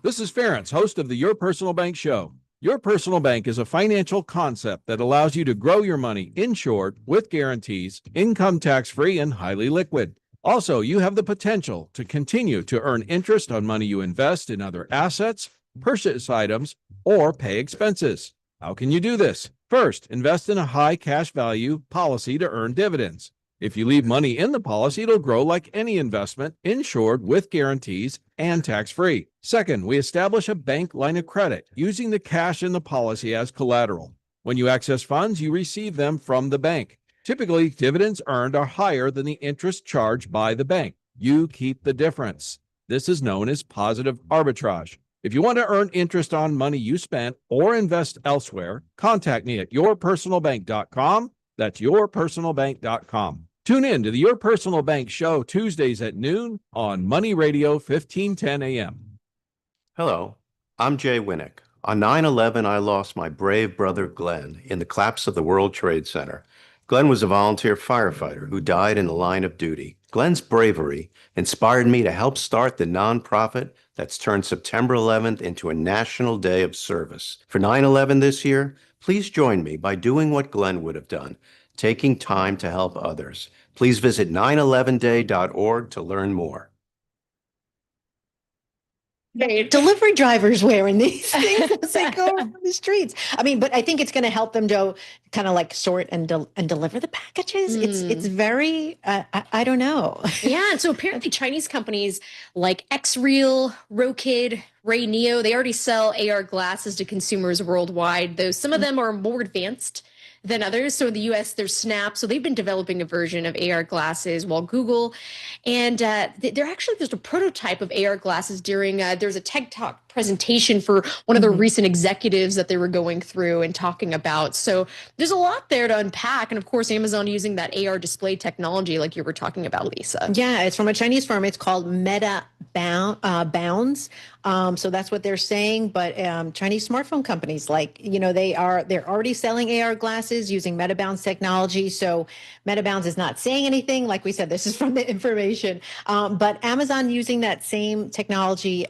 This is Ference, host of the Your Personal Bank Show. Your Personal Bank is a financial concept that allows you to grow your money insured with guarantees, income tax-free, and highly liquid. Also, you have the potential to continue to earn interest on money you invest in other assets, purchase items, or pay expenses. How can you do this? First, invest in a high cash value policy to earn dividends. If you leave money in the policy, it'll grow like any investment, insured with guarantees and tax-free. Second, we establish a bank line of credit using the cash in the policy as collateral. When you access funds, you receive them from the bank. Typically, dividends earned are higher than the interest charged by the bank. You keep the difference. This is known as positive arbitrage. If you want to earn interest on money you spent or invest elsewhere, contact me at yourpersonalbank.com. That's yourpersonalbank.com. Tune in to the Your Personal Bank Show Tuesdays at noon on Money Radio 1510 AM. Hello, I'm Jay Winnick. On 9/11, I lost my brave brother Glenn in the collapse of the World Trade Center. Glenn was a volunteer firefighter who died in the line of duty. Glenn's bravery inspired me to help start the nonprofit that's turned September 11th into a national day of service. For 9/11 this year, please join me by doing what Glenn would have done, taking time to help others. Please visit 911day.org to learn more. Delivery drivers wearing these things as they go on the streets. I mean, but I think it's going to help them to kind of like sort and deliver the packages. It's very I don't know. Yeah, and so apparently Chinese companies like XReal, Rokid, Ray Neo, they already sell AR glasses to consumers worldwide, though some of them are more advanced than others. So in the US, there's Snap. So they've been developing a version of AR glasses, while Google, and there's a prototype of AR glasses during, there's a TED Talk presentation for one of the recent executives that they were going through and talking about. So there's a lot there to unpack. And of course, Amazon using that AR display technology like you were talking about, Lisa. Yeah, it's from a Chinese firm. It's called Meta Bounds. So that's what they're saying. But Chinese smartphone companies, like, they're already selling AR glasses using Meta Bounds technology. So Meta Bounds is not saying anything. Like we said, this is from the information. But Amazon using that same technology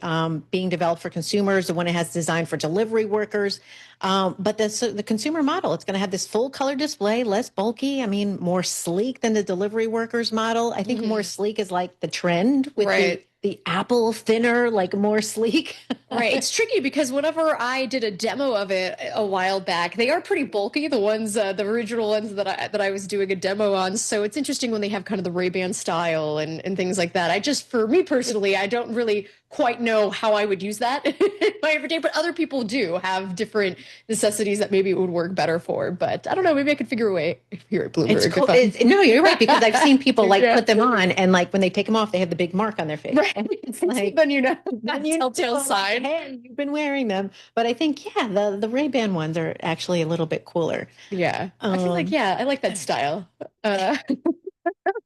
being developed for consumers, the one it has designed for delivery workers. But the consumer model, it's going to have this full color display, less bulky. I mean, more sleek than the delivery workers model. I think more sleek is like the trend with the Apple thinner, like more sleek. Right. It's tricky because whenever I did a demo of it a while back, they are pretty bulky, the ones, the original ones that I was doing a demo on. So it's interesting when they have kind of the Ray-Ban style and things like that. For me personally, I don't really quite know how I would use that in my everyday, but other people do have different necessities that maybe it would work better for. But I don't know, maybe I could figure a way here at Bloomberg. It's cool. No, you're right, because I've seen people put them on, and like when they take them off, they have the big mark on their face. Right. And it's like, then that's telltale sign. Hey, you've been wearing them. But I think, the Ray-Ban ones are actually a little bit cooler. Yeah. I feel like, I like that style. The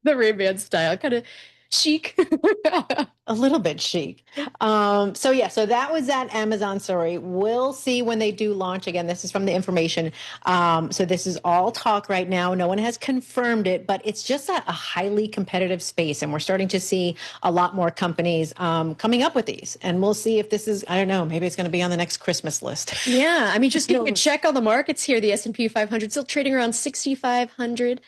Ray-Ban style, kind of chic. A little bit chic. So that was that Amazon story. We'll see when they do launch. Again, this is from the information. So this is all talk right now. No one has confirmed it, but it's just a highly competitive space. And we're starting to see a lot more companies coming up with these. And we'll see if this is, I don't know, maybe it's going to be on the next Christmas list. Yeah. I mean, just getting a check on the markets here, the S&P 500 still trading around 6,500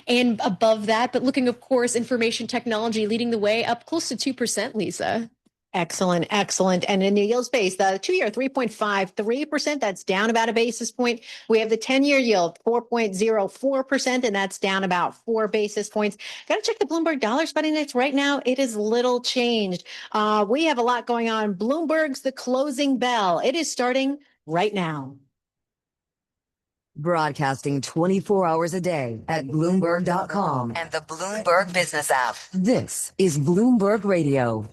and above that. But looking, of course, information technology leading the way up close to 2%. Lisa. Excellent. And in the yield space, the 2-year 3.53%, that's down about a basis point. We have the 10-year yield 4.04%, and that's down about 4 basis points. Got to check the Bloomberg Dollar Spot Index right now. It is little changed. We have a lot going on. Bloomberg's the closing bell. It is starting right now. Broadcasting 24 hours a day at Bloomberg.com and the Bloomberg Business app. This is Bloomberg Radio.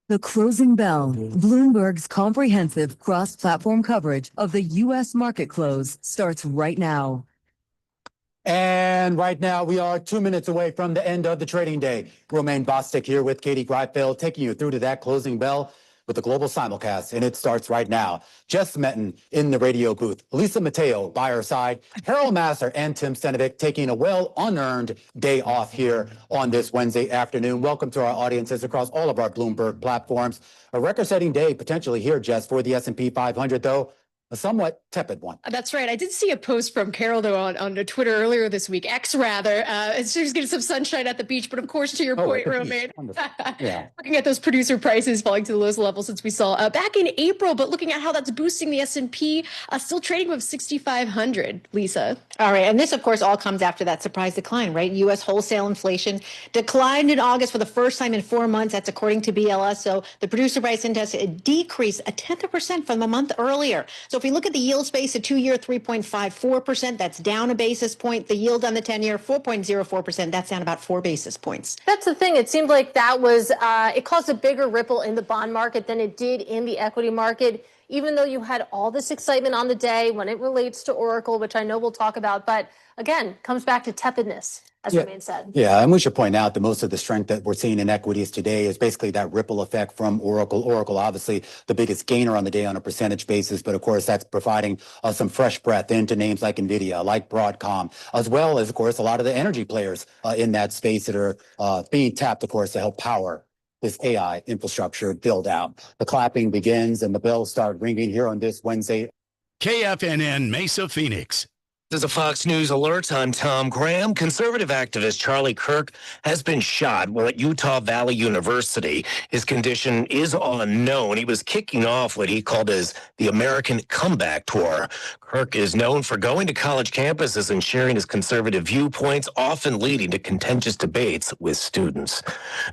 The Closing Bell, Bloomberg's comprehensive cross-platform coverage of the U.S. market close, starts right now. And right now, we are 2 minutes away from the end of the trading day. Romaine Bostic here with Katie Greifeld, taking you through to that closing bell. with the global simulcast, and it starts right now. Jess Metten in the radio booth, Lisa Mateo by her side, Harold Masser and Tim Stenovic taking a well-unearned day off here on this Wednesday afternoon. Welcome to our audiences across all of our Bloomberg platforms. A record-setting day potentially here, Jess, for the S&P 500, though a somewhat tepid one. That's right. I did see a post from Carol, though, on Twitter earlier this week, X rather. She's getting some sunshine at the beach. But of course, to your point, Romaine, yeah. looking at those producer prices falling to the lowest level since we saw back in April, but looking at how that's boosting the S&P, still trading above 6,500, Lisa. All right. And this, of course, all comes after that surprise decline, right? U.S. wholesale inflation declined in August for the first time in 4 months. That's according to BLS. So the producer price index decreased 0.1% from a month earlier. So if we look at the yield space, a 2-year 3.54%, that's down a basis point. The yield on the 10-year 4.04%, that's down about 4 basis points. That's the thing. It seemed like that was it caused a bigger ripple in the bond market than it did in the equity market, even though you had all this excitement on the day when it relates to Oracle, which I know we'll talk about. But again, comes back to tepidness, as Romaine said. Yeah, and we should point out that most of the strength that we're seeing in equities today is basically that ripple effect from Oracle. Oracle, obviously, the biggest gainer on the day on a percentage basis, but of course, that's providing some fresh breath into names like NVIDIA, like Broadcom, as well as, of course, a lot of the energy players in that space that are being tapped, of course, to help power this AI infrastructure build out. The clapping begins and the bells start ringing here on this Wednesday. KFNN Mesa, Phoenix. This is a Fox News alert. I'm Tom Graham. Conservative activist Charlie Kirk has been shot while at Utah Valley University. His condition is unknown. He was kicking off what he called as the American Comeback Tour. Kirk is known for going to college campuses and sharing his conservative viewpoints, often leading to contentious debates with students.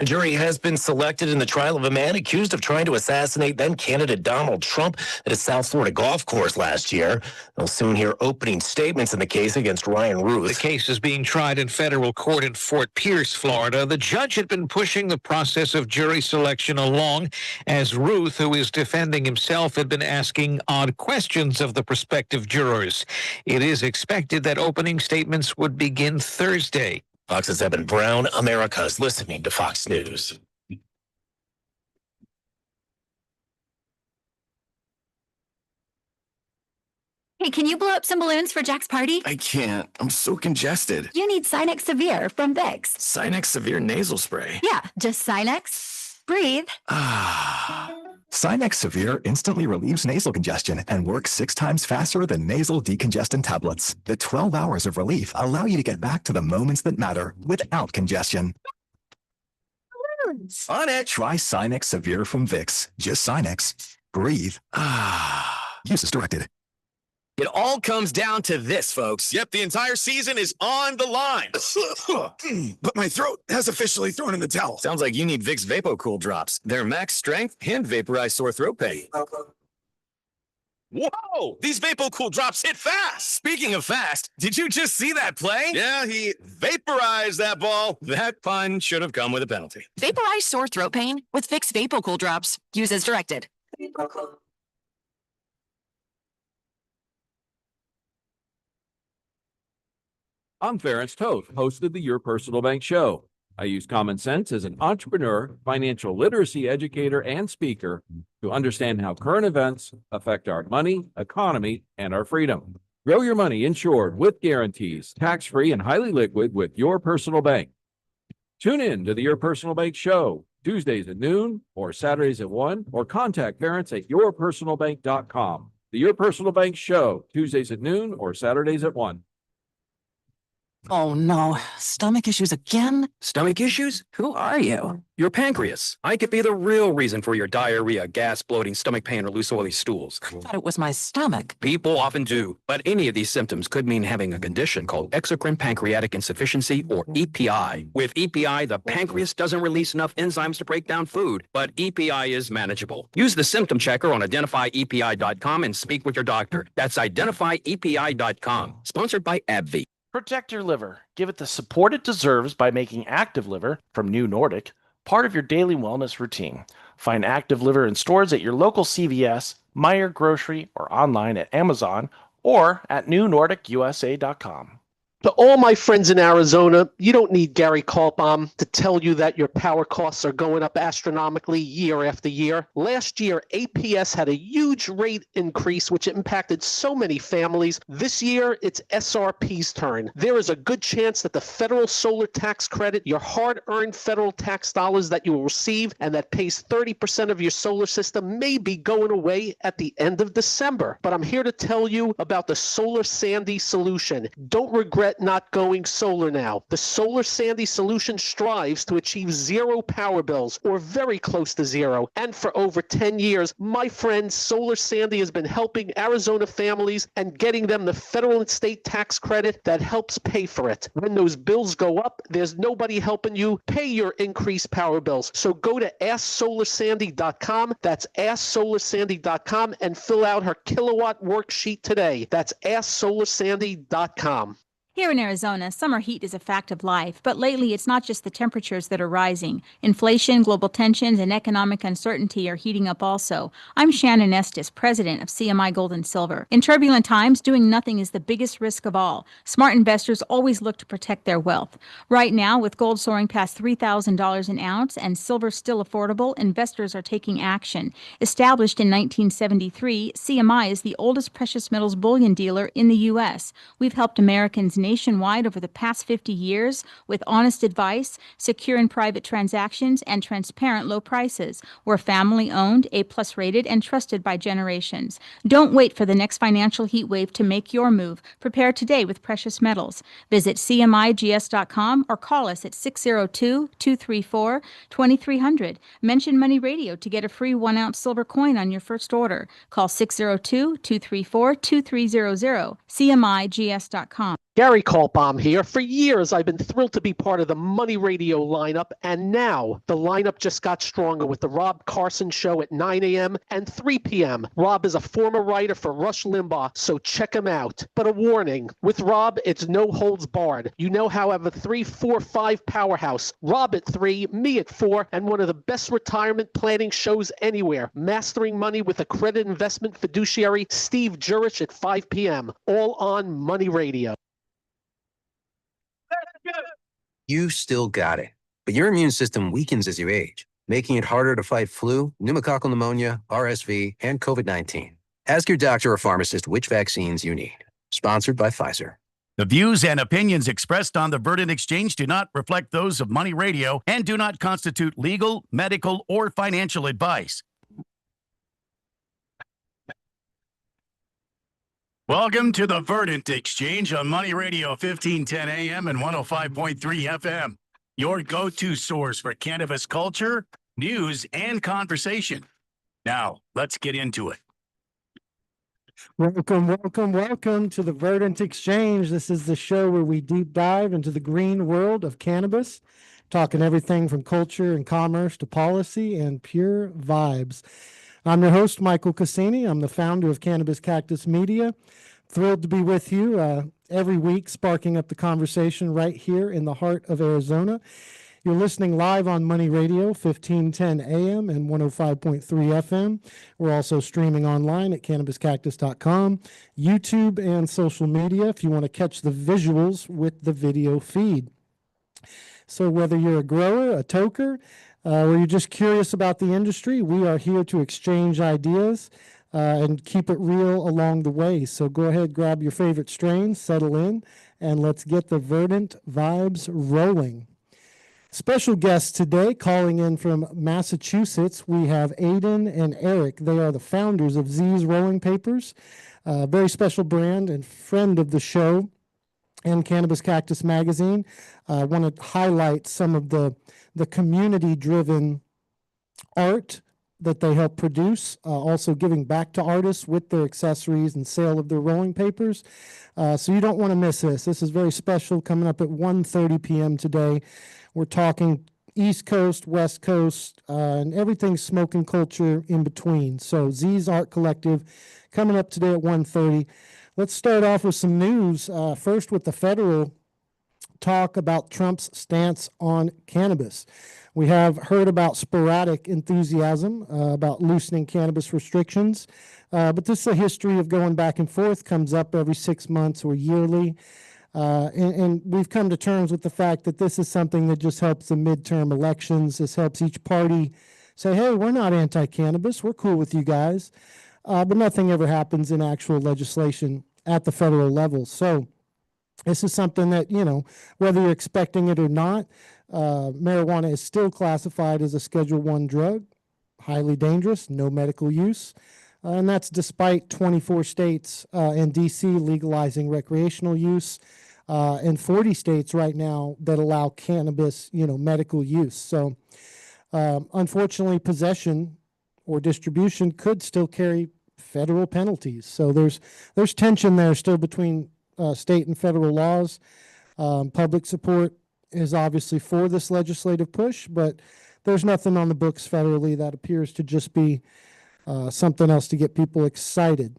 A jury has been selected in the trial of a man accused of trying to assassinate then-candidate Donald Trump at a South Florida golf course last year. They'll soon hear opening statements in the case against Ryan Ruth. The case is being tried in federal court in Fort Pierce, Florida. The judge had been pushing the process of jury selection along as Ruth, who is defending himself, had been asking odd questions of the prospective jurors. It is expected that opening statements would begin Thursday. Fox's Evan Brown, America's listening to Fox News. Hey, can you blow up some balloons for Jack's party? I can't. I'm so congested. You need Sinex Severe from Vicks. Sinex Severe nasal spray. Yeah, just Sinex. Breathe. Sinex Severe instantly relieves nasal congestion and works 6 times faster than nasal decongestant tablets. The 12 hours of relief allow you to get back to the moments that matter without congestion. Balloons. On it. Try Sinex Severe from Vicks. Just Sinex. Breathe. Use as directed. It all comes down to this, folks. Yep, the entire season is on the line. But my throat has officially thrown in the towel. Sounds like you need Vicks VapoCool drops. Their max strength and vaporize sore throat pain. Whoa, these VapoCool drops hit fast. Speaking of fast, did you just see that play? Yeah, he vaporized that ball. That pun should have come with a penalty. Vaporize sore throat pain with Vicks VapoCool drops. Use as directed. I'm Ference Toth, host of the Your Personal Bank Show. I use common sense as an entrepreneur, financial literacy educator, and speaker to understand how current events affect our money, economy, and our freedom. Grow your money insured with guarantees, tax-free and highly liquid with Your Personal Bank. Tune in to the Your Personal Bank Show, Tuesdays at noon or Saturdays at 1, or contact Ference at yourpersonalbank.com. The Your Personal Bank Show, Tuesdays at noon or Saturdays at 1. Oh no, stomach issues again? Stomach issues? Who are you? Your pancreas. I could be the real reason for your diarrhea, gas, bloating, stomach pain, or loose oily stools. I thought it was my stomach. People often do, but any of these symptoms could mean having a condition called exocrine pancreatic insufficiency, or EPI. With EPI, the pancreas doesn't release enough enzymes to break down food, but EPI is manageable. Use the symptom checker on identifyepi.com and speak with your doctor. That's identifyepi.com. Sponsored by AbbVie. Protect your liver. Give it the support it deserves by making Active Liver from New Nordic part of your daily wellness routine. Find Active Liver in stores at your local CVS, Meijer Grocery, or online at Amazon or at newnordicusa.com. To all my friends in Arizona, you don't need Gary Kaltbaum to tell you that your power costs are going up astronomically year after year. Last year, APS had a huge rate increase, which impacted so many families. This year, it's SRP's turn. There is a good chance that the federal solar tax credit, your hard-earned federal tax dollars that you will receive and that pays 30% of your solar system, may be going away at the end of December. But I'm here to tell you about the Solar Sandy solution. Don't regret not going solar now. The Solar Sandy solution strives to achieve zero power bills, or very close to zero. And for over 10 years, my friend Solar Sandy has been helping Arizona families and getting them the federal and state tax credit that helps pay for it. When those bills go up, there's nobody helping you pay your increased power bills. So go to AskSolarSandy.com. That's AskSolarSandy.com and fill out her kilowatt worksheet today. That's AskSolarSandy.com. Here in Arizona, summer heat is a fact of life, but lately it's not just the temperatures that are rising. Inflation, global tensions, and economic uncertainty are heating up also. I'm Shannon Estes, president of CMI Gold and Silver. In turbulent times, doing nothing is the biggest risk of all. Smart investors always look to protect their wealth. Right now, with gold soaring past $3,000 an ounce and silver still affordable, investors are taking action. Established in 1973, CMI is the oldest precious metals bullion dealer in the U.S. We've helped Americans nationwide over the past 50 years with honest advice, secure and private transactions, and transparent low prices. We're family-owned, A-plus rated, and trusted by generations. Don't wait for the next financial heat wave to make your move. Prepare today with precious metals. Visit CMIGS.com or call us at 602-234-2300. Mention Money Radio to get a free 1-ounce silver coin on your first order. Call 602-234-2300. CMIGS.com. Gary Kaltbaum here. For years, I've been thrilled to be part of the Money Radio lineup, and now the lineup just got stronger with the Rob Carson Show at 9 a.m. and 3 p.m. Rob is a former writer for Rush Limbaugh, so check him out. But a warning, with Rob, it's no holds barred. You know how I have a 3, 4, 5 powerhouse. Rob at 3, me at 4, and one of the best retirement planning shows anywhere. Mastering Money with accredited investment fiduciary Steve Jurich at 5 p.m. All on Money Radio. You still got it, but your immune system weakens as you age, making it harder to fight flu, pneumococcal pneumonia, RSV, and COVID-19. Ask your doctor or pharmacist which vaccines you need. Sponsored by Pfizer. The views and opinions expressed on the Verdant Exchange do not reflect those of Money Radio and do not constitute legal, medical, or financial advice. Welcome to the Verdant Exchange on Money Radio 1510 AM and 105.3 FM. Your go-to source for cannabis culture, news, and conversation. Now, let's get into it. Welcome to the Verdant Exchange. This is the show where we deep dive into the green world of cannabis, talking everything from culture and commerce to policy and pure vibes. I'm your host, Michael Cassini. I'm the founder of Cannabis Cactus Media. Thrilled to be with you every week, sparking up the conversation right here in the heart of Arizona. You're listening live on Money Radio, 1510 AM and 105.3 FM. We're also streaming online at CannabisCactus.com, YouTube, and social media if you want to catch the visuals with the video feed. So whether you're a grower, a toker, or you're just curious about the industry, we are here to exchange ideas and keep it real along the way. So go ahead, grab your favorite strain, settle in, and let's get the Verdant vibes rolling. Special guests today, calling in from Massachusetts, we have Aiden and Eric. They are the founders of Z's Rolling Papers, a very special brand and friend of the show and Cannabis Cactus Magazine. I want to highlight some of the community-driven art that they help produce, also giving back to artists with their accessories and sale of their rolling papers. So you don't want to miss this. This is very special, coming up at 1:30 p.m. today. We're talking East Coast, West Coast, and everything smoking culture in between. So Z's Art Collective coming up today at 1:30. Let's start off with some news. First with the federal talk about Trump's stance on cannabis. We have heard about sporadic enthusiasm about loosening cannabis restrictions, but this is a history of going back and forth, comes up every 6 months or yearly. And we've come to terms with the fact that this is something that just helps the midterm elections. This helps each party say, hey, we're not anti-cannabis. We're cool with you guys. But nothing ever happens in actual legislation at the federal level. So this is something that, whether you're expecting it or not, marijuana is still classified as a Schedule I drug, highly dangerous, no medical use. And that's despite 24 states and DC legalizing recreational use, and 40 states right now that allow cannabis, medical use. So unfortunately, possession or distribution could still carry federal penalties. So there's tension there still between state and federal laws. Public support is obviously for this legislative push, but there's nothing on the books federally that appears to just be something else to get people excited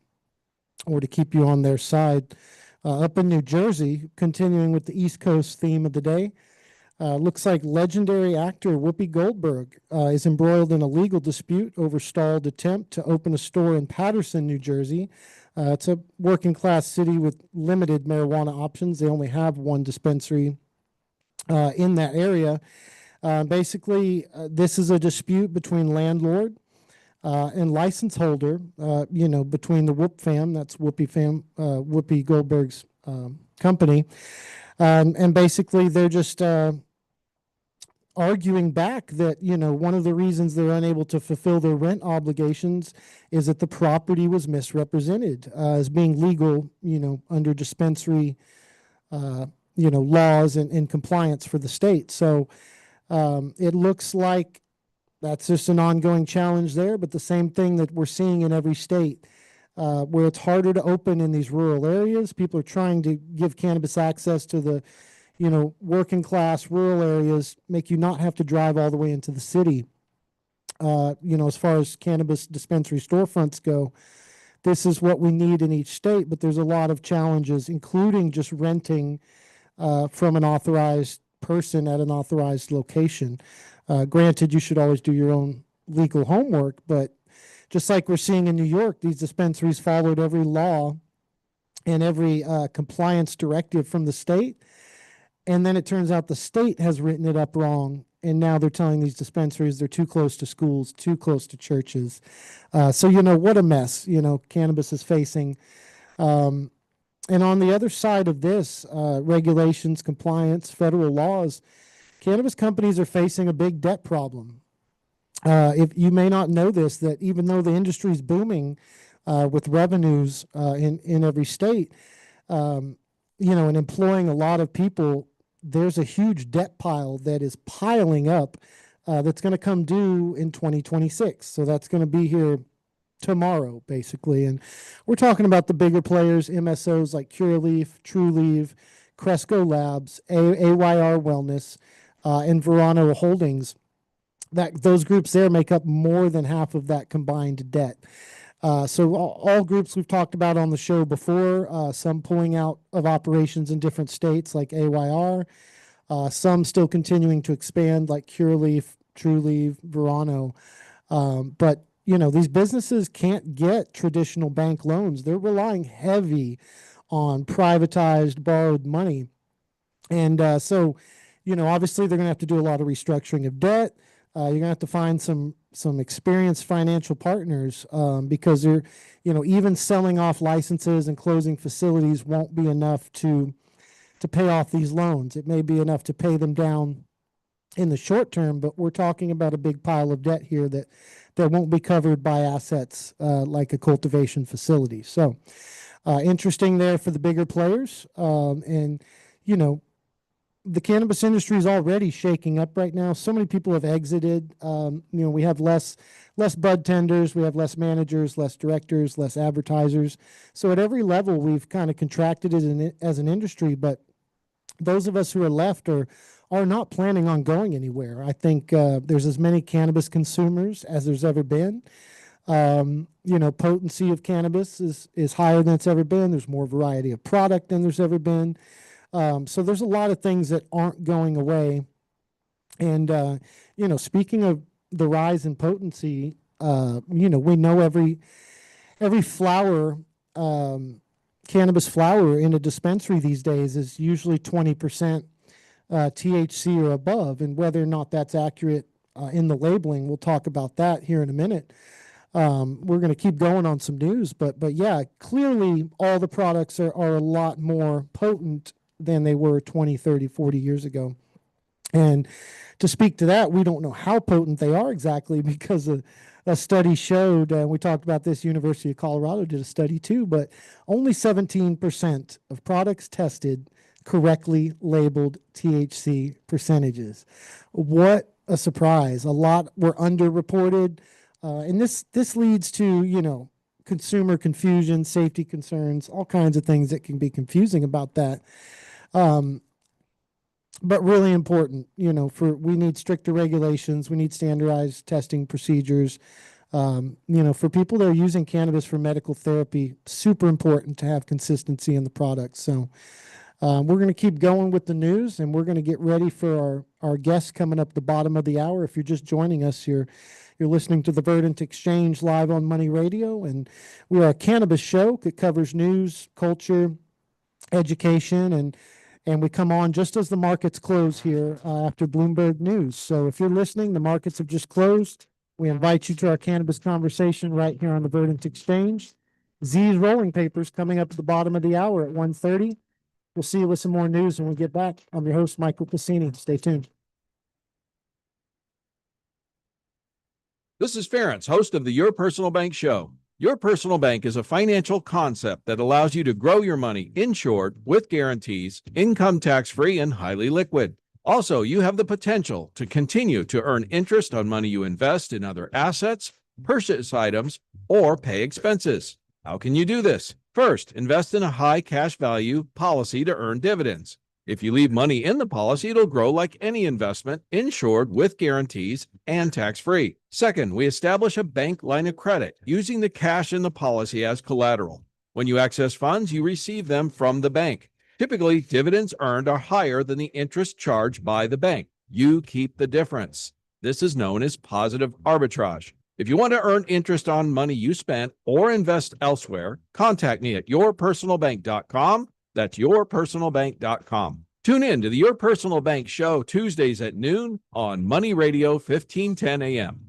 or to keep you on their side. Up in New Jersey, continuing with the East Coast theme of the day, looks like legendary actor Whoopi Goldberg is embroiled in a legal dispute over stalled attempt to open a store in Paterson, New Jersey. It's a working class city with limited marijuana options. They only have one dispensary in that area. Basically, this is a dispute between landlord and license holder, between the Whoop fam, that's Whoopi Goldberg's company. And basically, they're just arguing back that, one of the reasons they're unable to fulfill their rent obligations is that the property was misrepresented as being legal, under dispensary, laws and compliance for the state. So it looks like that's just an ongoing challenge there, but the same thing that we're seeing in every state, where it's harder to open in these rural areas. People are trying to give cannabis access to the, working class rural areas, make you not have to drive all the way into the city. As far as cannabis dispensary storefronts go, this is what we need in each state, but there's a lot of challenges, including just renting from an authorized person at an authorized location. Granted, you should always do your own legal homework, but just like we're seeing in New York, these dispensaries followed every law and every compliance directive from the state. And then it turns out the state has written it up wrong. And now they're telling these dispensaries they're too close to schools, too close to churches. So, what a mess, cannabis is facing. And on the other side of this, regulations, compliance, federal laws, cannabis companies are facing a big debt problem. If you may not know this, that even though the industry is booming with revenues in every state, and employing a lot of people, there's a huge debt pile that is piling up that's going to come due in 2026. So that's going to be here tomorrow, basically. And we're talking about the bigger players, MSOs like Curaleaf, TrueLeaf, Cresco Labs, AYR Wellness, and Verano Holdings. Those groups there make up more than half of that combined debt. So all groups we've talked about on the show before, some pulling out of operations in different states like AYR, some still continuing to expand like Curaleaf, TrueLeaf, Verano. But, these businesses can't get traditional bank loans. They're relying heavy on privatized borrowed money. And so, obviously they're going to have to do a lot of restructuring of debt. You're going to have to find some experienced financial partners because they're, even selling off licenses and closing facilities won't be enough to pay off these loans. It may be enough to pay them down in the short term, but we're talking about a big pile of debt here that won't be covered by assets like a cultivation facility. So interesting there for the bigger players. And, the cannabis industry is already shaking up right now. So many people have exited. We have less bud tenders, we have less managers, less directors, less advertisers. So at every level, we've kind of contracted as an industry. But those of us who are left are not planning on going anywhere. I think there's as many cannabis consumers as there's ever been. Potency of cannabis is higher than it's ever been. There's more variety of product than there's ever been. So there's a lot of things that aren't going away. And, speaking of the rise in potency, we know every flower cannabis flower in a dispensary these days is usually 20% THC or above, and whether or not that's accurate in the labeling, we'll talk about that here in a minute. We're going to keep going on some news, but yeah, clearly all the products are a lot more potent than they were 20, 30, 40 years ago. And to speak to that, we don't know how potent they are exactly, because a study showed, we talked about this, University of Colorado did a study too, but only 17% of products tested correctly labeled THC percentages. What a surprise. A lot were underreported. And this leads to, consumer confusion, safety concerns, all kinds of things that can be confusing about that. But really important, we need stricter regulations. We need standardized testing procedures. For people that are using cannabis for medical therapy, super important to have consistency in the product. So we're going to keep going with the news, and we're going to get ready for our guests coming up the bottom of the hour. If you're just joining us here, you're listening to the Verdant Exchange live on Money Radio, and we are a cannabis show that covers news, culture, education, and we come on just as the markets close here after Bloomberg News. So if you're listening, the markets have just closed. We invite you to our cannabis conversation right here on the Verdant Exchange. Z's Rolling Papers coming up at the bottom of the hour at 1:30. We'll see you with some more news when we get back. I'm your host, Michael Cassini. Stay tuned. This is Ference, host of the Your Personal Bank Show. Your Personal Bank is a financial concept that allows you to grow your money insured with guarantees, income tax-free, and highly liquid. Also, you have the potential to continue to earn interest on money you invest in other assets, purchase items, or pay expenses. How can you do this? First, invest in a high cash value policy to earn dividends. If you leave money in the policy, it'll grow like any investment, insured with guarantees and tax-free. Second, we establish a bank line of credit using the cash in the policy as collateral. When you access funds, you receive them from the bank. Typically, dividends earned are higher than the interest charged by the bank. You keep the difference. This is known as positive arbitrage. If you want to earn interest on money you spent or invest elsewhere, contact me at yourpersonalbank.com. That's yourpersonalbank.com. Tune in to the Your Personal Bank Show Tuesdays at noon on Money Radio 1510 AM.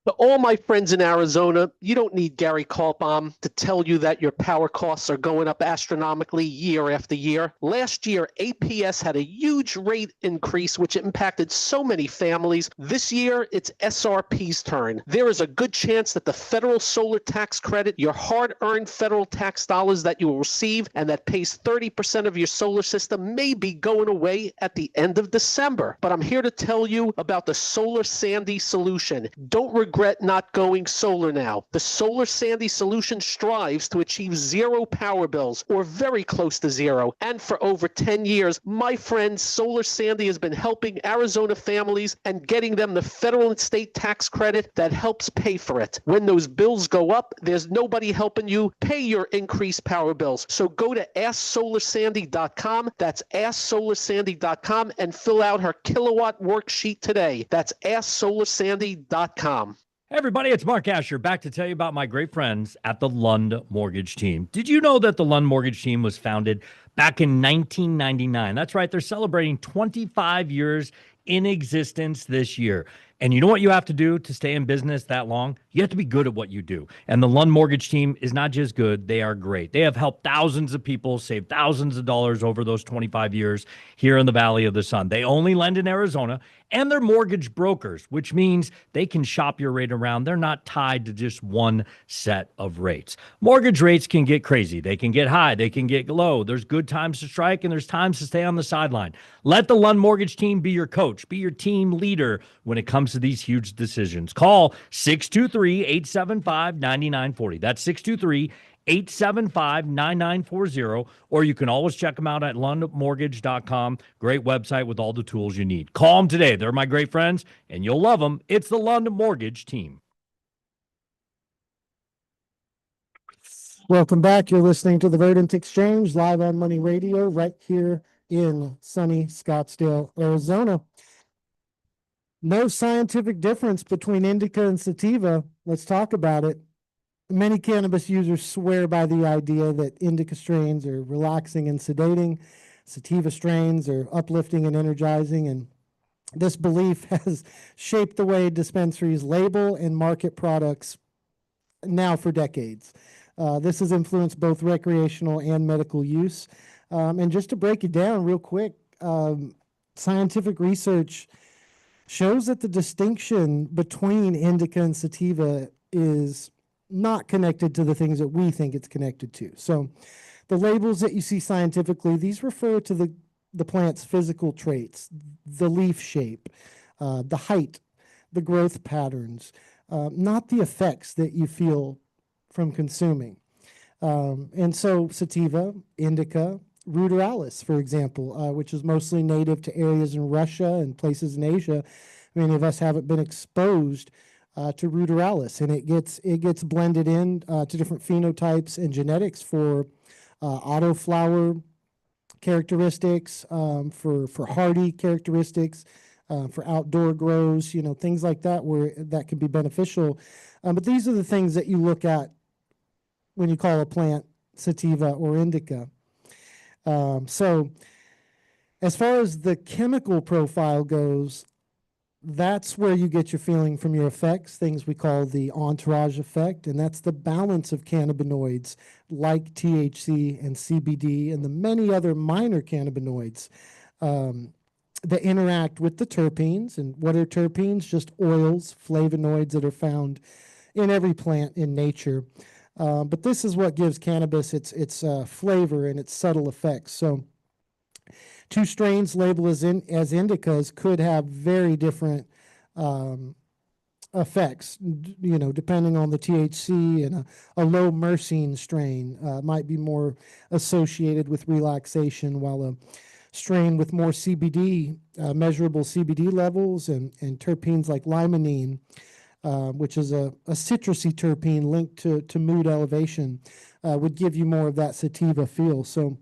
To all my friends in Arizona, you don't need Gary Kaltbaum to tell you that your power costs are going up astronomically year after year. Last year, APS had a huge rate increase, which impacted so many families. This year, it's SRP's turn. There is a good chance that the federal solar tax credit, your hard-earned federal tax dollars that you will receive and that pays 30% of your solar system, may be going away at the end of December. But I'm here to tell you about the Solar Sandy solution. Don't regret not going solar now. The Solar Sandy solution strives to achieve zero power bills, or very close to zero. And for over 10 years, my friend Solar Sandy has been helping Arizona families and getting them the federal and state tax credit that helps pay for it. When those bills go up, there's nobody helping you pay your increased power bills. So go to AskSolarSandy.com. That's AskSolarSandy.com and fill out her kilowatt worksheet today. That's AskSolarSandy.com. Hey everybody, it's Mark Asher, back to tell you about my great friends at the Lund Mortgage Team. Did you know that the Lund Mortgage Team was founded back in 1999? That's right, they're celebrating 25 years in existence this year. And you know what you have to do to stay in business that long? You have to be good at what you do. And the Lund Mortgage Team is not just good, they are great. They have helped thousands of people save thousands of dollars over those 25 years here in the Valley of the Sun. They only lend in Arizona, and they're mortgage brokers, which means they can shop your rate around. They're not tied to just one set of rates. Mortgage rates can get crazy. They can get high. They can get low. There's good times to strike, and there's times to stay on the sideline. Let the Lund Mortgage Team be your coach, be your team leader when it comes to these huge decisions. Call 623-875-9940. That's 623-875-9940, or you can always check them out at lundmortgage.com. Great website with all the tools you need. Call them today. They're my great friends, and you'll love them. It's the Lund Mortgage Team. Welcome back. You're listening to the Verdant Exchange live on Money Radio right here in sunny Scottsdale, Arizona. No scientific difference between indica and sativa. Let's talk about it. Many cannabis users swear by the idea that indica strains are relaxing and sedating, sativa strains are uplifting and energizing, and this belief has shaped the way dispensaries label and market products now for decades. This has influenced both recreational and medical use. And just to break it down real quick, scientific research shows that the distinction between indica and sativa is not connected to the things that we think it's connected to. So the labels that you see scientifically, these refer to the plant's physical traits, the leaf shape, the height, the growth patterns, not the effects that you feel from consuming. And so sativa, indica, ruderalis, for example, which is mostly native to areas in Russia and places in Asia. Many of us haven't been exposed to ruderalis, and it gets blended in to different phenotypes and genetics for autoflower characteristics, for hardy characteristics, for outdoor grows, things like that where that can be beneficial. But these are the things that you look at when you call a plant sativa or indica. So as far as the chemical profile goes, that's where you get your feeling from your effects, things we call the entourage effect, and that's the balance of cannabinoids like THC and CBD and the many other minor cannabinoids that interact with the terpenes. And what are terpenes? Just oils, flavonoids that are found in every plant in nature. But this is what gives cannabis its flavor and its subtle effects. So two strains labeled as indicas could have very different effects, depending on the THC, and a low myrcene strain might be more associated with relaxation, while a strain with more CBD, measurable CBD levels and terpenes like limonene, which is a citrusy terpene linked to mood elevation, would give you more of that sativa feel. So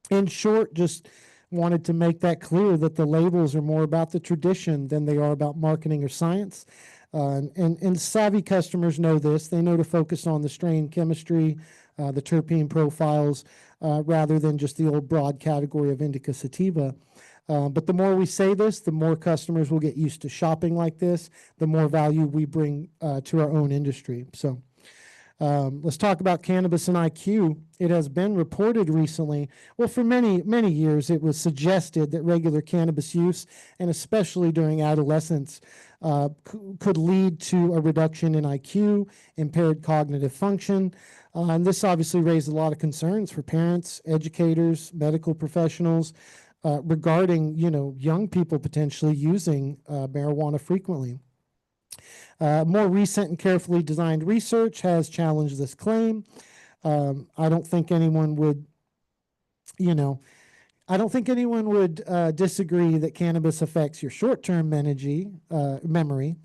in short, just wanted to make that clear that the labels are more about the tradition than they are about marketing or science. And savvy customers know this. They know to focus on the strain chemistry, the terpene profiles, rather than just the old broad category of indica sativa. But the more we say this, the more customers will get used to shopping like this, the more value we bring to our own industry. So let's talk about cannabis and IQ. It has been reported recently, well, for many, many years, it was suggested that regular cannabis use, and especially during adolescence, could lead to a reduction in IQ, impaired cognitive function. And this obviously raised a lot of concerns for parents, educators, medical professionals, regarding, young people potentially using marijuana frequently. More recent and carefully designed research has challenged this claim. I don't think anyone would, disagree that cannabis affects your short-term memory,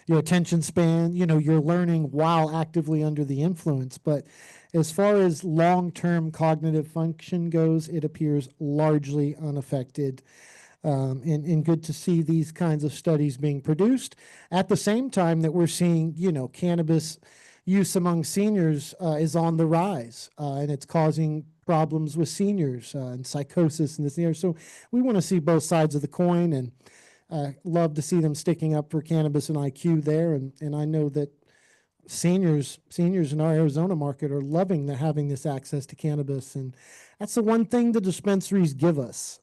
your attention span, your learning while actively under the influence. But as far as long-term cognitive function goes, it appears largely unaffected. And good to see these kinds of studies being produced at the same time that we're seeing, cannabis use among seniors is on the rise, and it's causing problems with seniors and psychosis and this and the other. So we want to see both sides of the coin, and love to see them sticking up for cannabis and IQ there. And I know that seniors in our Arizona market are loving having this access to cannabis, and that's the one thing the dispensaries give us.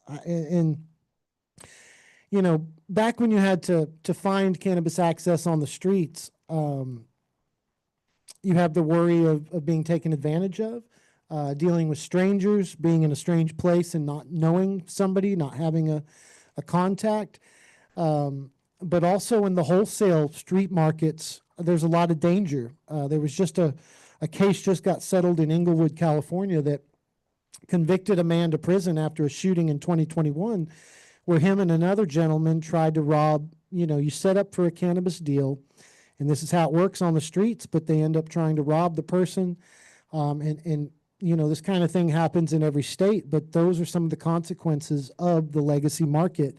Back when you had to find cannabis access on the streets, you have the worry of being taken advantage of, dealing with strangers, being in a strange place and not knowing somebody, not having a contact. But also in the wholesale street markets, there's a lot of danger. There was just a case just got settled in Inglewood, California, that convicted a man to prison after a shooting in 2021, where him and another gentleman tried to rob, you set up for a cannabis deal, and this is how it works on the streets, but they end up trying to rob the person. And this kind of thing happens in every state, but those are some of the consequences of the legacy market.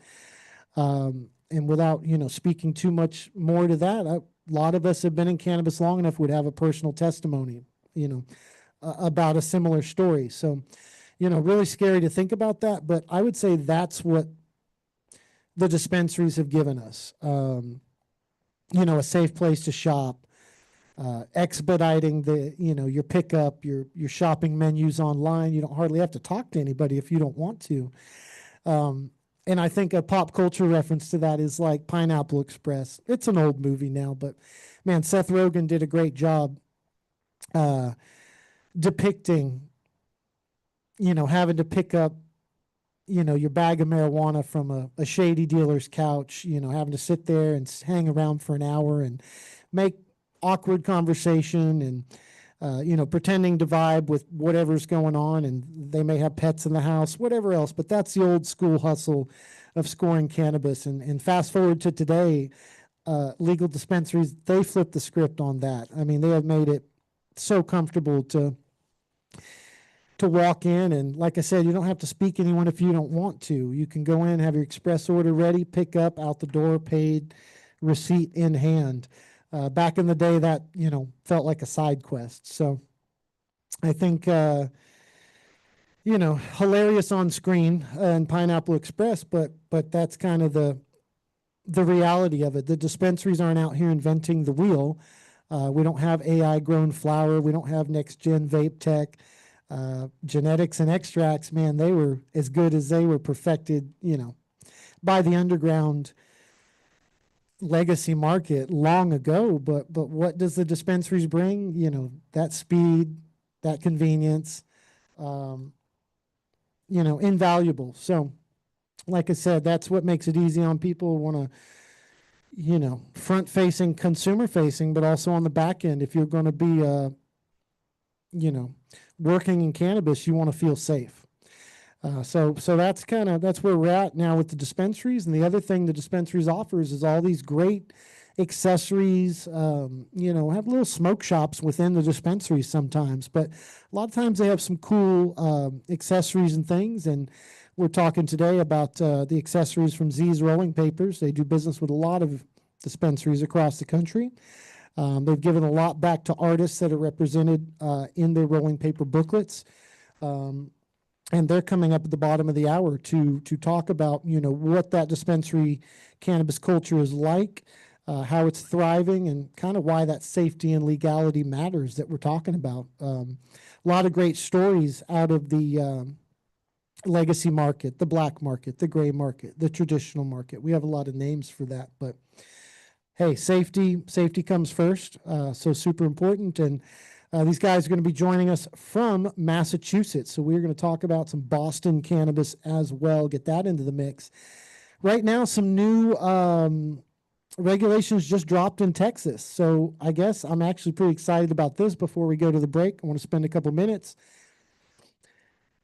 And without, speaking too much more to that, a lot of us have been in cannabis long enough would have a personal testimony, about a similar story. So, really scary to think about that. But I would say that's what the dispensaries have given us. A safe place to shop, expediting your pickup, your shopping menus online. You don't hardly have to talk to anybody if you don't want to. And I think a pop culture reference to that is like Pineapple Express. It's an old movie now, but man, Seth Rogen did a great job depicting, having to pick up, your bag of marijuana from a shady dealer's couch, having to sit there and hang around for an hour and make awkward conversation and, pretending to vibe with whatever's going on. And they may have pets in the house, whatever else. But that's the old school hustle of scoring cannabis. And fast forward to today, legal dispensaries, they flipped the script on that. I mean, they have made it so comfortable to walk in, and like I said, you don't have to speak to anyone if you don't want to. You can go in, have your express order ready, pick up, out the door, paid, receipt in hand. Back in the day, that felt like a side quest. So I think hilarious on screen in Pineapple Express, but that's kind of the reality of it. The dispensaries aren't out here inventing the wheel. We don't have AI grown flower. We don't have next gen vape tech. Genetics and extracts, man, they were as good as they were perfected, by the underground legacy market long ago. But what does the dispensaries bring? That speed, that convenience, invaluable. So, like I said, that's what makes it easy on people who want to, front facing, consumer facing, but also on the back end. If you're going to be, working in cannabis, you want to feel safe. So that's where we're at now with the dispensaries. And the other thing the dispensaries offers is all these great accessories. Have little smoke shops within the dispensaries sometimes, but a lot of times they have some cool accessories and things. And we're talking today about the accessories from Z's Rolling Papers. They do business with a lot of dispensaries across the country. They've given a lot back to artists that are represented in their rolling paper booklets. And they're coming up at the bottom of the hour to talk about, what that dispensary cannabis culture is like, how it's thriving, and kind of why that safety and legality matters that we're talking about. A lot of great stories out of the legacy market, the black market, the gray market, the traditional market. We have a lot of names for that, but hey, safety comes first, so super important. And these guys are going to be joining us from Massachusetts. So we're going to talk about some Boston cannabis as well, get that into the mix. Right now, some new regulations just dropped in Texas. So I guess I'm actually pretty excited about this. Before we go to the break, I want to spend a couple minutes.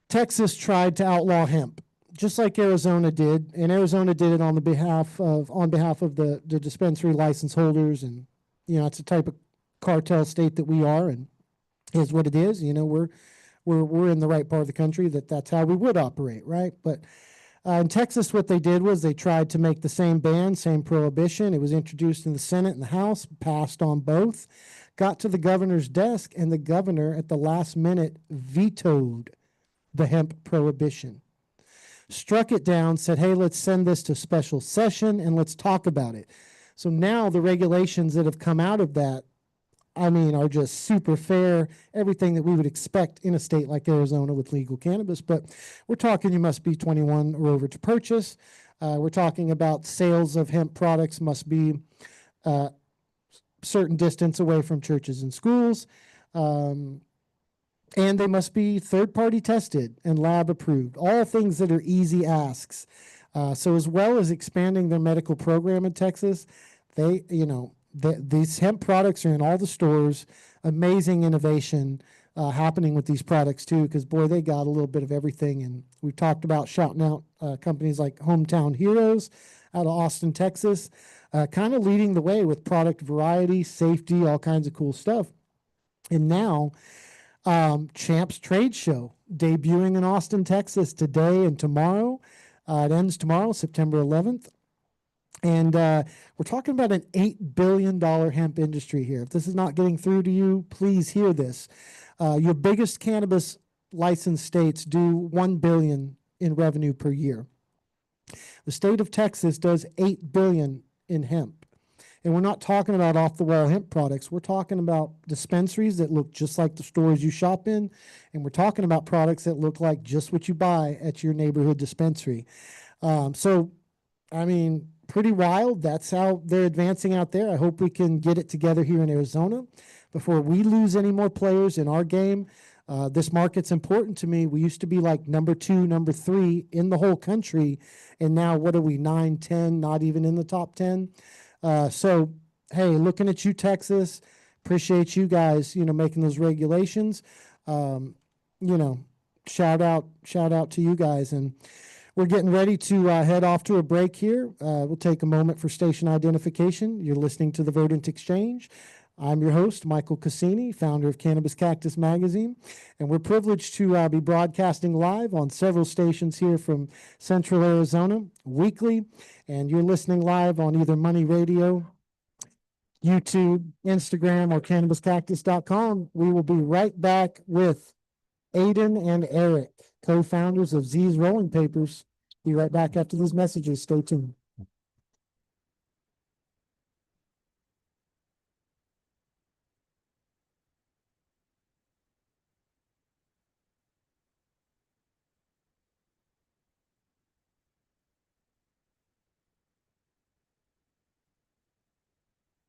Texas tried to outlaw hemp, just like Arizona did, and Arizona did it on behalf of the dispensary license holders. And it's a type of cartel state that we are, and is what it is. We're in the right part of the country that's how we would operate, right? But in Texas, what they did was they tried to make the same ban, same prohibition. It was introduced in the Senate and the House, passed on both, got to the governor's desk, and the governor at the last minute vetoed the hemp prohibition. Struck it down, said, hey, let's send this to special session and let's talk about it. So now the regulations that have come out of that, are just super fair, everything that we would expect in a state like Arizona with legal cannabis. But we're talking you must be 21 or over to purchase. We're talking about sales of hemp products must be certain distance away from churches and schools. And they must be third-party tested and lab approved, all things that are easy asks. So as well as expanding their medical program in Texas, these hemp products are in all the stores. Amazing innovation happening with these products too, because boy, they got a little bit of everything. And we talked about shouting out companies like Hometown Heroes out of Austin, Texas, kind of leading the way with product variety, safety, all kinds of cool stuff. And now Champs Trade Show debuting in Austin, Texas today and tomorrow. It ends tomorrow, September 11th. And we're talking about an $8 billion hemp industry here. If this is not getting through to you, please hear this. Your biggest cannabis licensed states do $1 billion in revenue per year. The state of Texas does $8 billion in hemp. And we're not talking about off-the-wall hemp products. We're talking about dispensaries that look just like the stores you shop in. And we're talking about products that look like just what you buy at your neighborhood dispensary. So, I mean, pretty wild. That's how they're advancing out there. I hope we can get it together here in Arizona before we lose any more players in our game. This market's important to me. We used to be like number 2, number 3 in the whole country. And now what are we, 9, 10, not even in the top 10? So, hey, looking at you, Texas, appreciate you guys, making those regulations. Shout out to you guys. And we're getting ready to head off to a break here. We'll take a moment for station identification. You're listening to the Verdant Exchange. I'm your host, Michael Cassini, founder of Cannabis Cactus Magazine, and we're privileged to be broadcasting live on several stations here from Central Arizona weekly, and you're listening live on either Money Radio, YouTube, Instagram, or CannabisCactus.com. We will be right back with Aiden and Eric, co-founders of Z's Rolling Papers. Be right back after these messages. Stay tuned.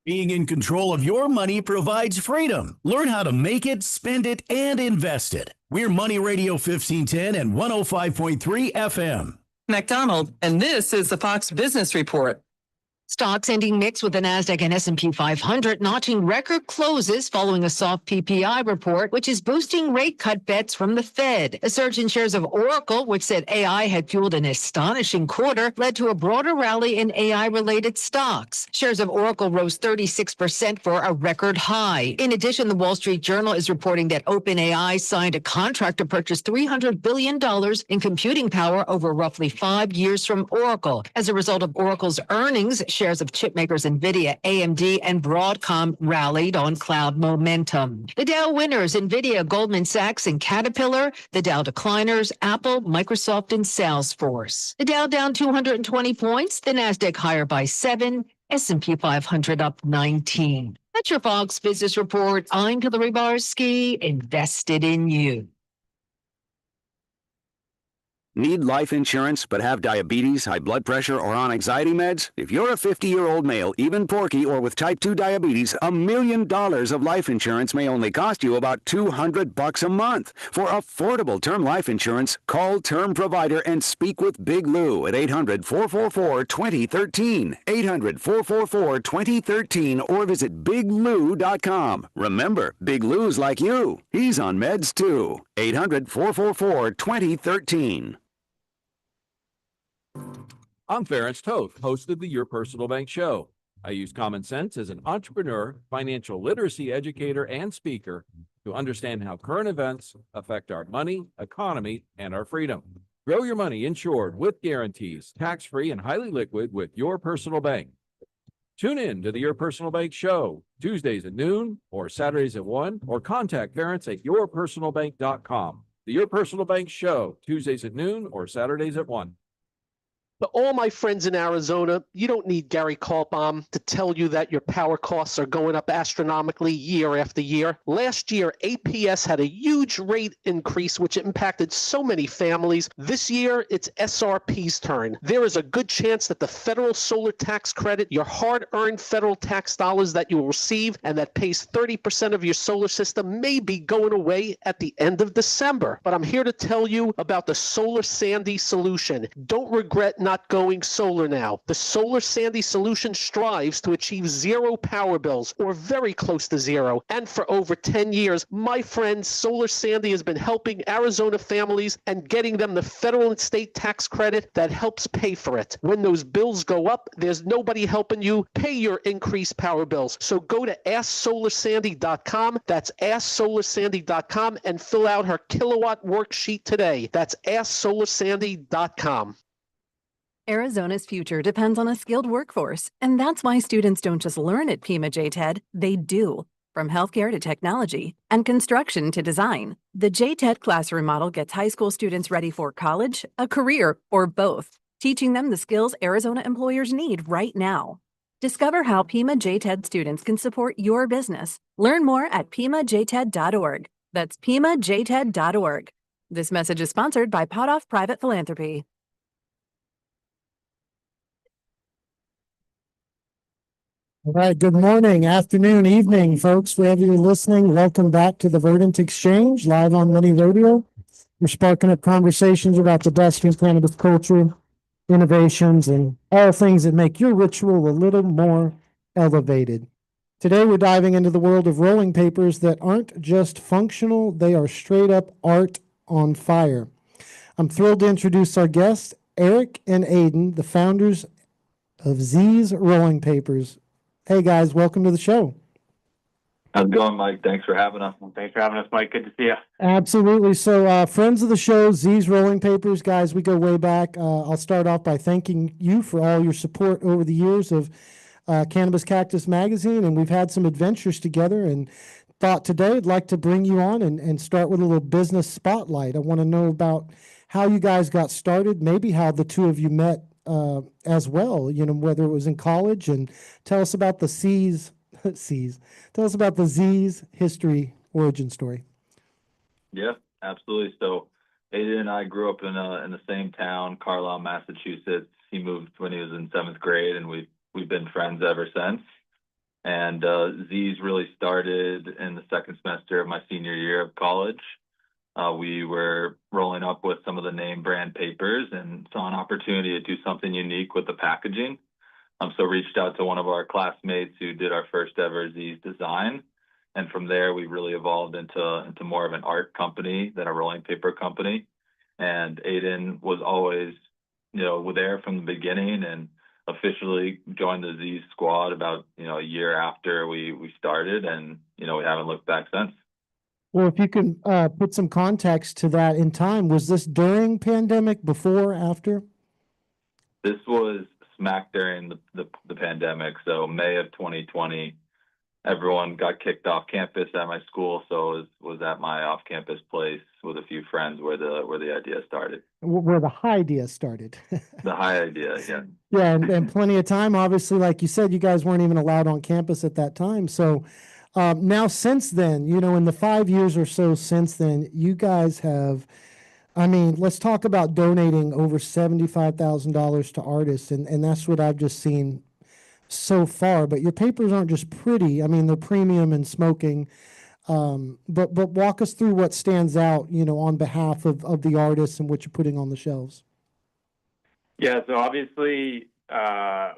Being in control of your money provides freedom. Learn how to make it, spend it, and invest it. We're Money Radio 1510 and 105.3 FM. McDonald, and this is the Fox Business Report. Stocks ending mixed with the Nasdaq and S&P 500 notching record closes following a soft PPI report, which is boosting rate cut bets from the Fed. A surge in shares of Oracle, which said AI had fueled an astonishing quarter, led to a broader rally in AI-related stocks. Shares of Oracle rose 36% for a record high. In addition, the Wall Street Journal is reporting that OpenAI signed a contract to purchase $300 billion in computing power over roughly 5 years from Oracle. As a result of Oracle's earnings, shares of chipmakers NVIDIA, AMD, and Broadcom rallied on cloud momentum. The Dow winners, NVIDIA, Goldman Sachs, and Caterpillar. The Dow decliners, Apple, Microsoft, and Salesforce. The Dow down 220 points. The Nasdaq higher by 7. S&P 500 up 19. That's your Fox Business Report. I'm Hillary Barsky, invested in you. Need life insurance but have diabetes, high blood pressure, or on anxiety meds? If you're a 50-year-old male, even porky, or with type 2 diabetes, $1 million of life insurance may only cost you about $200 a month. For affordable term life insurance, call Term Provider and speak with Big Lou at 800-444-2013. 800-444-2013 or visit biglou.com. Remember, Big Lou's like you. He's on meds too. 800-444-2013. I'm Ference Toth, host of the Your Personal Bank Show. I use common sense as an entrepreneur, financial literacy educator, and speaker to understand how current events affect our money, economy, and our freedom. Grow your money insured with guarantees, tax-free and highly liquid with Your Personal Bank. Tune in to the Your Personal Bank Show, Tuesdays at noon or Saturdays at 1, or contact Ference at yourpersonalbank.com. The Your Personal Bank Show, Tuesdays at noon or Saturdays at 1. To all my friends in Arizona, you don't need Gary Kaltbaum to tell you that your power costs are going up astronomically year after year. Last year, APS had a huge rate increase, which impacted so many families. This year, it's SRP's turn. There is a good chance that the federal solar tax credit, your hard-earned federal tax dollars that you will receive and that pays 30% of your solar system, may be going away at the end of December. But I'm here to tell you about the Solar Sandy solution. Don't regret not going solar now. The Solar Sandy solution strives to achieve zero power bills, or very close to zero. And for over 10 years, my friend Solar Sandy has been helping Arizona families and getting them the federal and state tax credit that helps pay for it. When those bills go up, there's nobody helping you pay your increased power bills. So go to AskSolarSandy.com. That's AskSolarSandy.com and fill out her kilowatt worksheet today. That's AskSolarSandy.com. Arizona's future depends on a skilled workforce, and that's why students don't just learn at Pima JTED, they do. From healthcare to technology and construction to design, the JTED classroom model gets high school students ready for college, a career, or both, teaching them the skills Arizona employers need right now. Discover how Pima JTED students can support your business. Learn more at PimaJTED.org. That's PimaJTED.org. This message is sponsored by Potoff Private Philanthropy. All right, good morning, afternoon, evening, folks, wherever you're listening. Welcome back to the Verdant Exchange, live on Money Radio. We're sparking up conversations about the best in cannabis culture, innovations, and all things that make your ritual a little more elevated. Today, we're diving into the world of rolling papers that aren't just functional, they are straight up art on fire. I'm thrilled to introduce our guests, Eric and Aiden, the founders of Z's Rolling Papers. Hey guys, welcome to the show. How's it going, Mike? Thanks for having us. Thanks for having us, Mike. Good to see you. Absolutely. So, friends of the show, Z's Rolling Papers, guys, we go way back. I'll start off by thanking you for all your support over the years of Cannabis Cactus Magazine, and we've had some adventures together, and thought today I'd like to bring you on and start with a little business spotlight. I want to know about how you guys got started, maybe how the two of you met as well, you know, whether it was in college, and tell us about the tell us about the Z's history origin story. Yeah, absolutely. So Aiden and I grew up in the same town, Carlisle, Massachusetts. He moved when he was in 7th grade, and we've been friends ever since. And Z's really started in the second semester of my senior year of college. We were rolling up with some of the name brand papers and saw an opportunity to do something unique with the packaging. So reached out to one of our classmates who did our first ever Z's design. And from there, we really evolved into more of an art company than a rolling paper company. And Aiden was always, you know, there from the beginning, and officially joined the Z's squad about, you know, a year after we started, and, you know, we haven't looked back since. Well, if you can put some context to that in time, was this during pandemic, before, after? This was smack during the pandemic. So May of 2020, everyone got kicked off campus at my school. So it was at my off-campus place with a few friends where the idea started. Where the idea started. The high idea, yeah. Yeah, and plenty of time. Obviously, like you said, you guys weren't even allowed on campus at that time. So now since then, you know, in the 5 years or so since then, you guys have, I mean, let's talk about donating over $75,000 to artists. And that's what I've just seen so far. But your papers aren't just pretty. I mean, they're premium and smoking. But walk us through what stands out, you know, on behalf of the artists and what you're putting on the shelves. Yeah, so obviously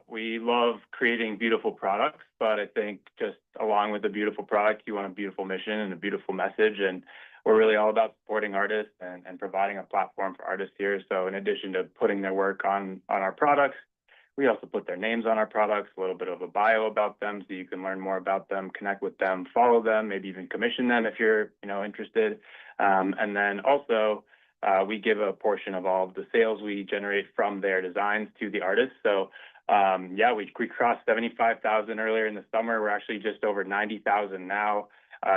we love creating beautiful products, but I think just along with the beautiful product, you want a beautiful mission and a beautiful message. And we're really all about supporting artists and providing a platform for artists here. So in addition to putting their work on our products, we also put their names on our products, a little bit of a bio about them so you can learn more about them, connect with them, follow them, maybe even commission them if you're, you know, interested. And then also we give a portion of all of the sales we generate from their designs to the artists. So yeah, we crossed 75,000 earlier in the summer. We're actually just over 90,000 now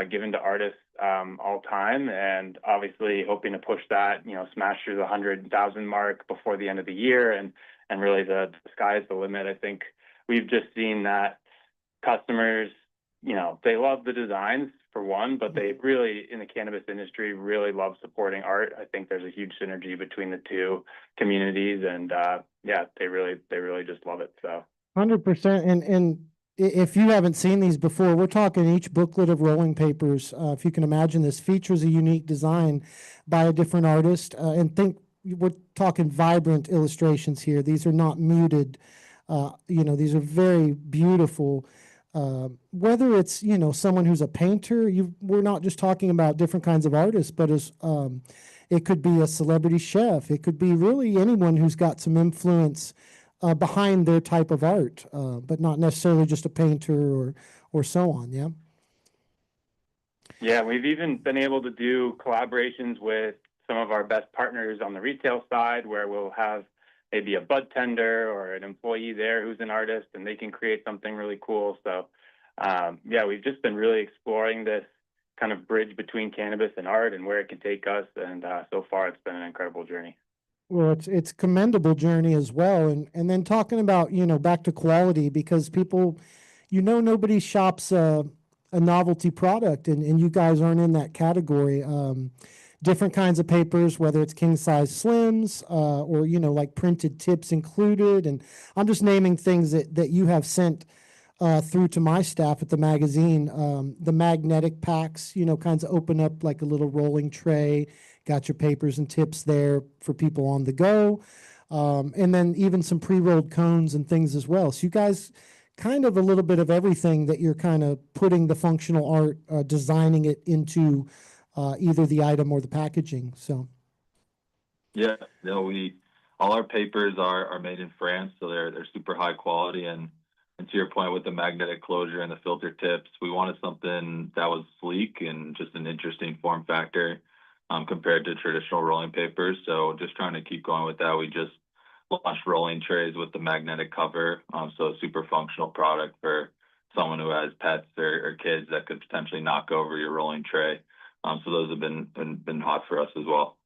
given to artists all time, and obviously hoping to push that, you know, smash through the 100,000 mark before the end of the year. And really the sky is the limit. I think we've just seen that customers, you know, they love the designs for one, but they really, in the cannabis industry, really love supporting art. I think there's a huge synergy between the two communities, and yeah, they really just love it. So 100%. And if you haven't seen these before, we're talking each booklet of rolling papers. If you can imagine, this features a unique design by a different artist, and think we're talking vibrant illustrations here. These are not muted. You know, these are very beautiful. Whether it's, you know, someone who's a painter, we're not just talking about different kinds of artists, but as it could be a celebrity chef. It could be really anyone who's got some influence behind their type of art, but not necessarily just a painter or so on. Yeah. Yeah, we've even been able to do collaborations with some of our best partners on the retail side, where we'll have maybe a bud tender or an employee there who's an artist, and they can create something really cool. So yeah, we've just been really exploring this kind of bridge between cannabis and art and where it can take us. And so far, it's been an incredible journey. Well, it's commendable journey as well. And then talking about, back to quality, because people, nobody shops a novelty product, and you guys aren't in that category. Different kinds of papers, whether it's king size slims, or, like printed tips included. And I'm just naming things that you have sent through to my staff at the magazine. The magnetic packs, kinds of open up like a little rolling tray, got your papers and tips there for people on the go. And then even some pre-rolled cones and things as well. So you guys kind of a little bit of everything that you're kind of putting the functional art, designing it into either the item or the packaging. So Yeah, all our papers are made in France, so they're super high quality. And to your point with the magnetic closure and the filter tips, we wanted something that was sleek and just an interesting form factor compared to traditional rolling papers. So just trying to keep going with that. We just launched rolling trays with the magnetic cover, so a super functional product for someone who has pets or kids that could potentially knock over your rolling tray. So those have been hot for us as well.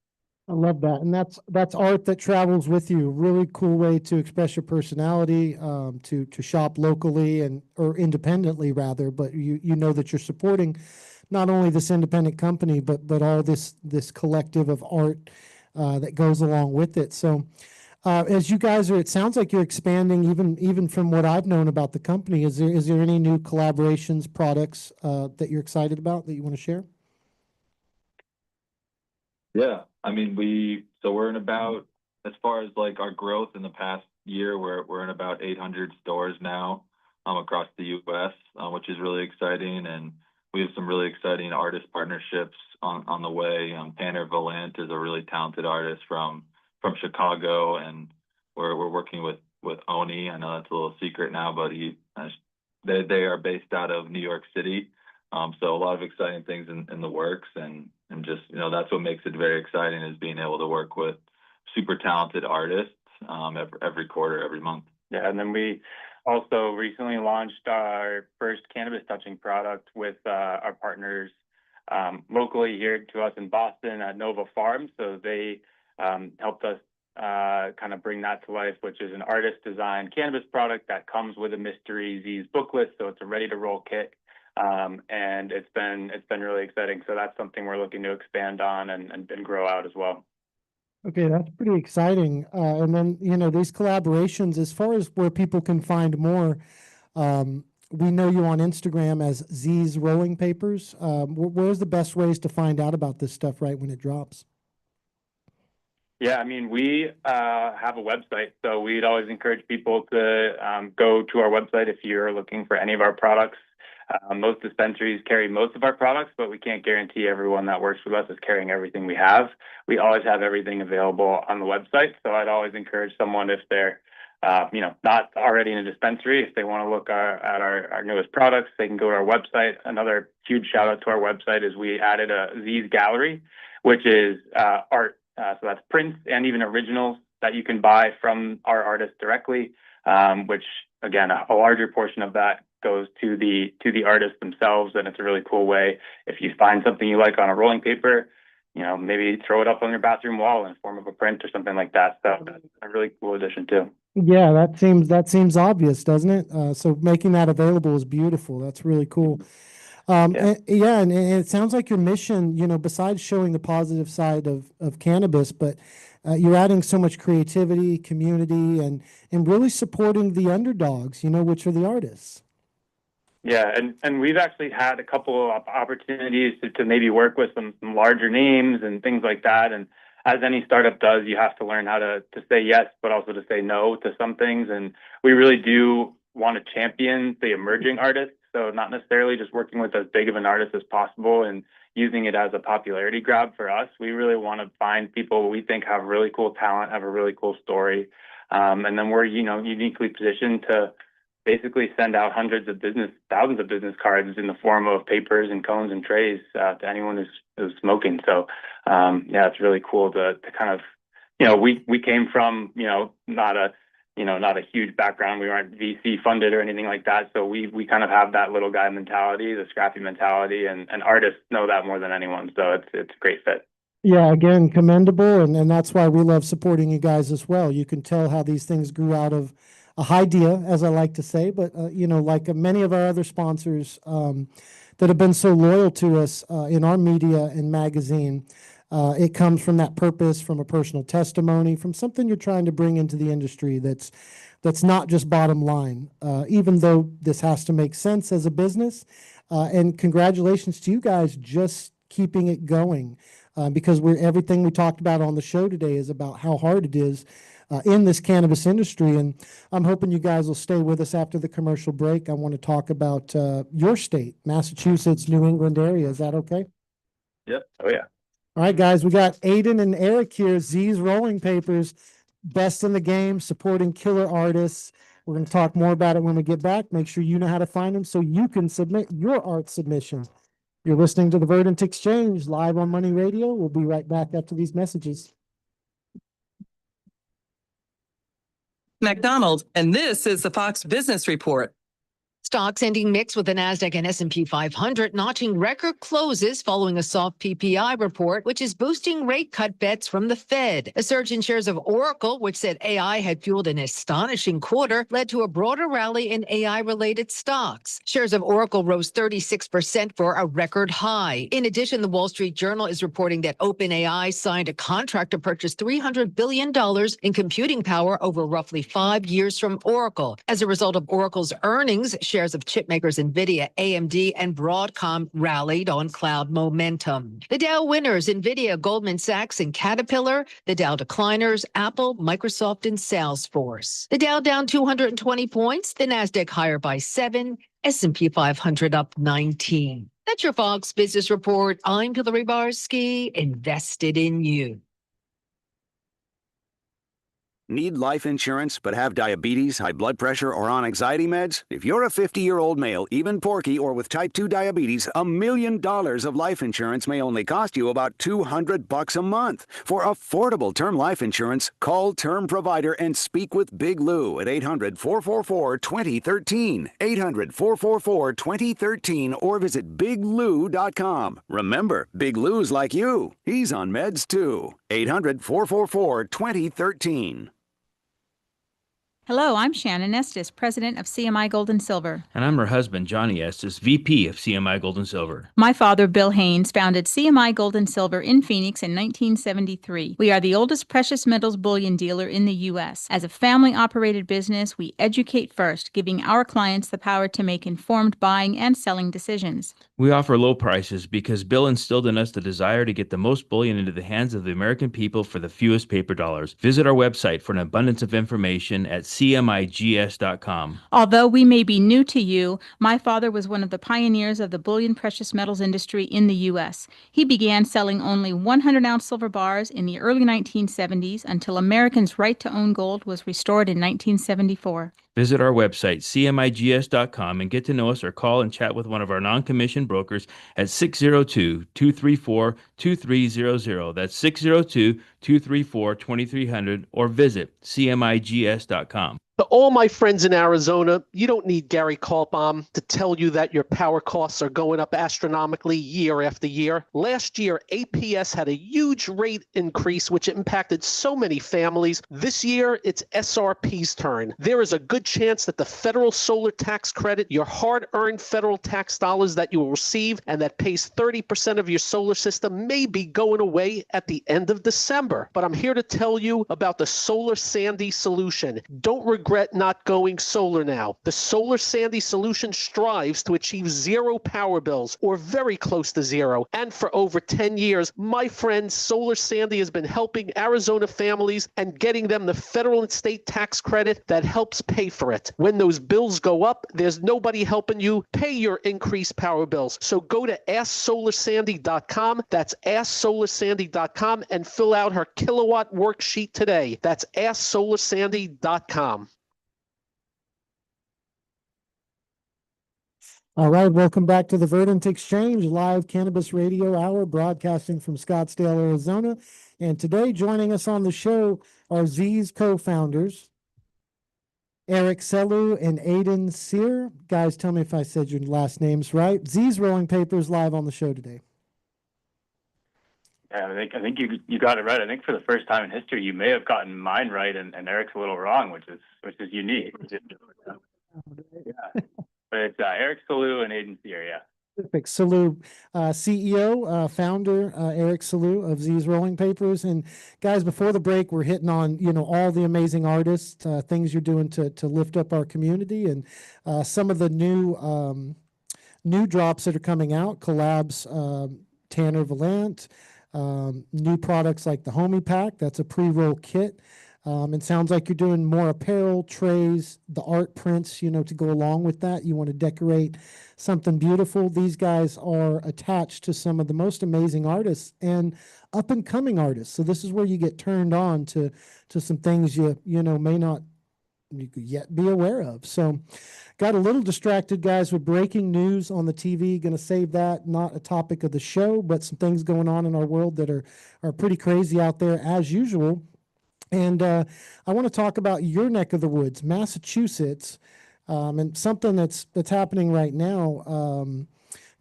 I love that. And that's art that travels with you. Really cool way to express your personality, to shop locally or independently rather, but you know that you're supporting not only this independent company, but all this collective of art that goes along with it. So as you guys it sounds like you're expanding even from what I've known about the company. Is there any new collaborations, products that you're excited about that you want to share? Yeah, I mean, we're in about, as far as like our growth in the past year, we're in about 800 stores now across the U.S., which is really exciting. And we have some really exciting artist partnerships on the way. Tanner Valant is a really talented artist from Chicago, and we're working with Oni. I know that's a little secret now, but they are based out of New York City. So a lot of exciting things in the works, and just, that's what makes it very exciting, is being able to work with super talented artists every quarter, every month. Yeah, and then we also recently launched our first cannabis touching product with our partners locally here to us in Boston at Nova Farms. So they helped us kind of bring that to life, which is an artist designed cannabis product that comes with a mystery Z's booklet. So it's a ready to roll kit. And it's been really exciting. So that's something we're looking to expand on and grow out as well. Okay, that's pretty exciting. And then, these collaborations, as far as where people can find more, we know you on Instagram as Z's Rolling Papers. Where's the best ways to find out about this stuff right when it drops? Yeah, I mean, we have a website, so we'd always encourage people to go to our website if you're looking for any of our products. Most dispensaries carry most of our products, but we can't guarantee everyone that works with us is carrying everything we have. We always have everything available on the website. So I'd always encourage someone, if they're not already in a dispensary, if they want to look at our newest products, they can go to our website. Another huge shout out to our website is we added a Z's Gallery, which is art. So that's prints and even originals that you can buy from our artists directly, which again, a larger portion of that goes to the artists themselves. And it's a really cool way. If you find something you like on a rolling paper, maybe throw it up on your bathroom wall in form of a print or something like that. So that's a really cool addition too. Yeah, that seems obvious, doesn't it? So making that available is beautiful. That's really cool. And it sounds like your mission, besides showing the positive side of cannabis, but you're adding so much creativity, community, and really supporting the underdogs, which are the artists. Yeah, and we've actually had a couple of opportunities to maybe work with some larger names and things like that. And as any startup does, you have to learn how to say yes, but also to say no to some things. And we really do want to champion the emerging artists. So not necessarily just working with as big of an artist as possible and using it as a popularity grab for us. We really want to find people we think have really cool talent, have a really cool story. And then we're, uniquely positioned to basically send out thousands of business cards in the form of papers and cones and trays to anyone who's smoking. So, it's really cool to kind of, we came from, not a huge background. We weren't VC funded or anything like that. So we kind of have that little guy mentality, the scrappy mentality, and artists know that more than anyone. So it's a great fit. Yeah, again, commendable, and that's why we love supporting you guys as well. You can tell how these things grew out of a idea, as I like to say, but like many of our other sponsors that have been so loyal to us in our media and magazine, it comes from that purpose, from a personal testimony, from something you're trying to bring into the industry that's not just bottom line, even though this has to make sense as a business. And congratulations to you guys just keeping it going. Because everything we talked about on the show today is about how hard it is in this cannabis industry. And I'm hoping you guys will stay with us after the commercial break. I want to talk about your state, Massachusetts, New England area. Is that okay? Yep. Oh, yeah. All right, guys, we got Aiden and Eric here, Z's Rolling Papers, best in the game, supporting killer artists. We're going to talk more about it when we get back. Make sure you know how to find them so you can submit your art submission. You're listening to the Verdant Exchange live on Money Radio. We'll be right back after these messages. McDonald, and this is the Fox Business Report. Stocks ending mixed with the Nasdaq and S&P 500 notching record closes following a soft PPI report, which is boosting rate cut bets from the Fed. A surge in shares of Oracle, which said AI had fueled an astonishing quarter, led to a broader rally in AI-related stocks. Shares of Oracle rose 36% for a record high. In addition, the Wall Street Journal is reporting that OpenAI signed a contract to purchase $300 billion in computing power over roughly 5 years from Oracle. As a result of Oracle's earnings, shares of chipmakers NVIDIA, AMD, and Broadcom rallied on cloud momentum. The Dow winners, NVIDIA, Goldman Sachs, and Caterpillar. The Dow decliners, Apple, Microsoft, and Salesforce. The Dow down 220 points. The Nasdaq higher by 7. S&P 500 up 19. That's your Fox Business Report. I'm Hillary Barsky, invested in you. Need life insurance but have diabetes, high blood pressure, or on anxiety meds? If you're a 50-year-old male, even porky, or with type 2 diabetes, $1 million of life insurance may only cost you about $200 a month. For affordable term life insurance, call Term Provider and speak with Big Lou at 800-444-2013, 800-444-2013, or visit biglou.com. Remember, Big Lou's like you. He's on meds too. 800-444-2013. Hello, I'm Shannon Estes, president of CMI Gold and Silver. And I'm her husband, Johnny Estes, VP of CMI Gold and Silver. My father, Bill Haynes, founded CMI Gold and Silver in Phoenix in 1973. We are the oldest precious metals bullion dealer in the U.S. As a family-operated business, we educate first, giving our clients the power to make informed buying and selling decisions. We offer low prices because Bill instilled in us the desire to get the most bullion into the hands of the American people for the fewest paper dollars. Visit our website for an abundance of information at cmigs.com. Although we may be new to you, my father was one of the pioneers of the bullion precious metals industry in the U.S. He began selling only 100-ounce silver bars in the early 1970s until Americans' right to own gold was restored in 1974. Visit our website, cmigs.com, and get to know us or call and chat with one of our non-commissioned brokers at 602-234-2300. That's 602-234-2300, or visit cmigs.com. To all my friends in Arizona, you don't need Gary Kaltbaum to tell you that your power costs are going up astronomically year after year. Last year, APS had a huge rate increase, which impacted so many families. This year, it's SRP's turn. There is a good chance that the federal solar tax credit, your hard-earned federal tax dollars that you will receive and that pays 30% of your solar system, may be going away at the end of December. But I'm here to tell you about the Solar Sandy solution. Don't regret not going solar now. The Solar Sandy solution strives to achieve zero power bills, or very close to zero. And for over 10 years, my friend, Solar Sandy has been helping Arizona families and getting them the federal and state tax credit that helps pay for it. When those bills go up, there's nobody helping you pay your increased power bills. So go to AskSolarSandy.com. That's AskSolarSandy.com and fill out her kilowatt worksheet today. That's AskSolarSandy.com. All right, welcome back to the Verdant Exchange live cannabis radio hour, broadcasting from Scottsdale, Arizona. And today, joining us on the show are Z's co-founders, Eric Selu and Aiden Sear. Guys, tell me if I said your last names right. Z's Rolling Papers live on the show today. Yeah, I think you got it right. I think for the first time in history, you may have gotten mine right, and Eric's a little wrong, which is unique. Yeah, but it's Eric Salu and Aiden Sear. Yeah. Perfect. Salu, CEO, founder, Eric Salu of Z's Rolling Papers. And guys, before the break, we're hitting on, all the amazing artists, things you're doing to lift up our community, and some of the new drops that are coming out, collabs, Tanner Valant, new products like the Homie Pack. That's a pre-roll kit. It sounds like you're doing more apparel, trays, the art prints, to go along with that. You want to decorate something beautiful. These guys are attached to some of the most amazing artists and up and coming artists. So this is where you get turned on to some things you may not yet be aware of. So got a little distracted, guys, with breaking news on the TV. Going to save that, not a topic of the show, but some things going on in our world that are pretty crazy out there as usual. And I want to talk about your neck of the woods, Massachusetts, and something that's happening right now,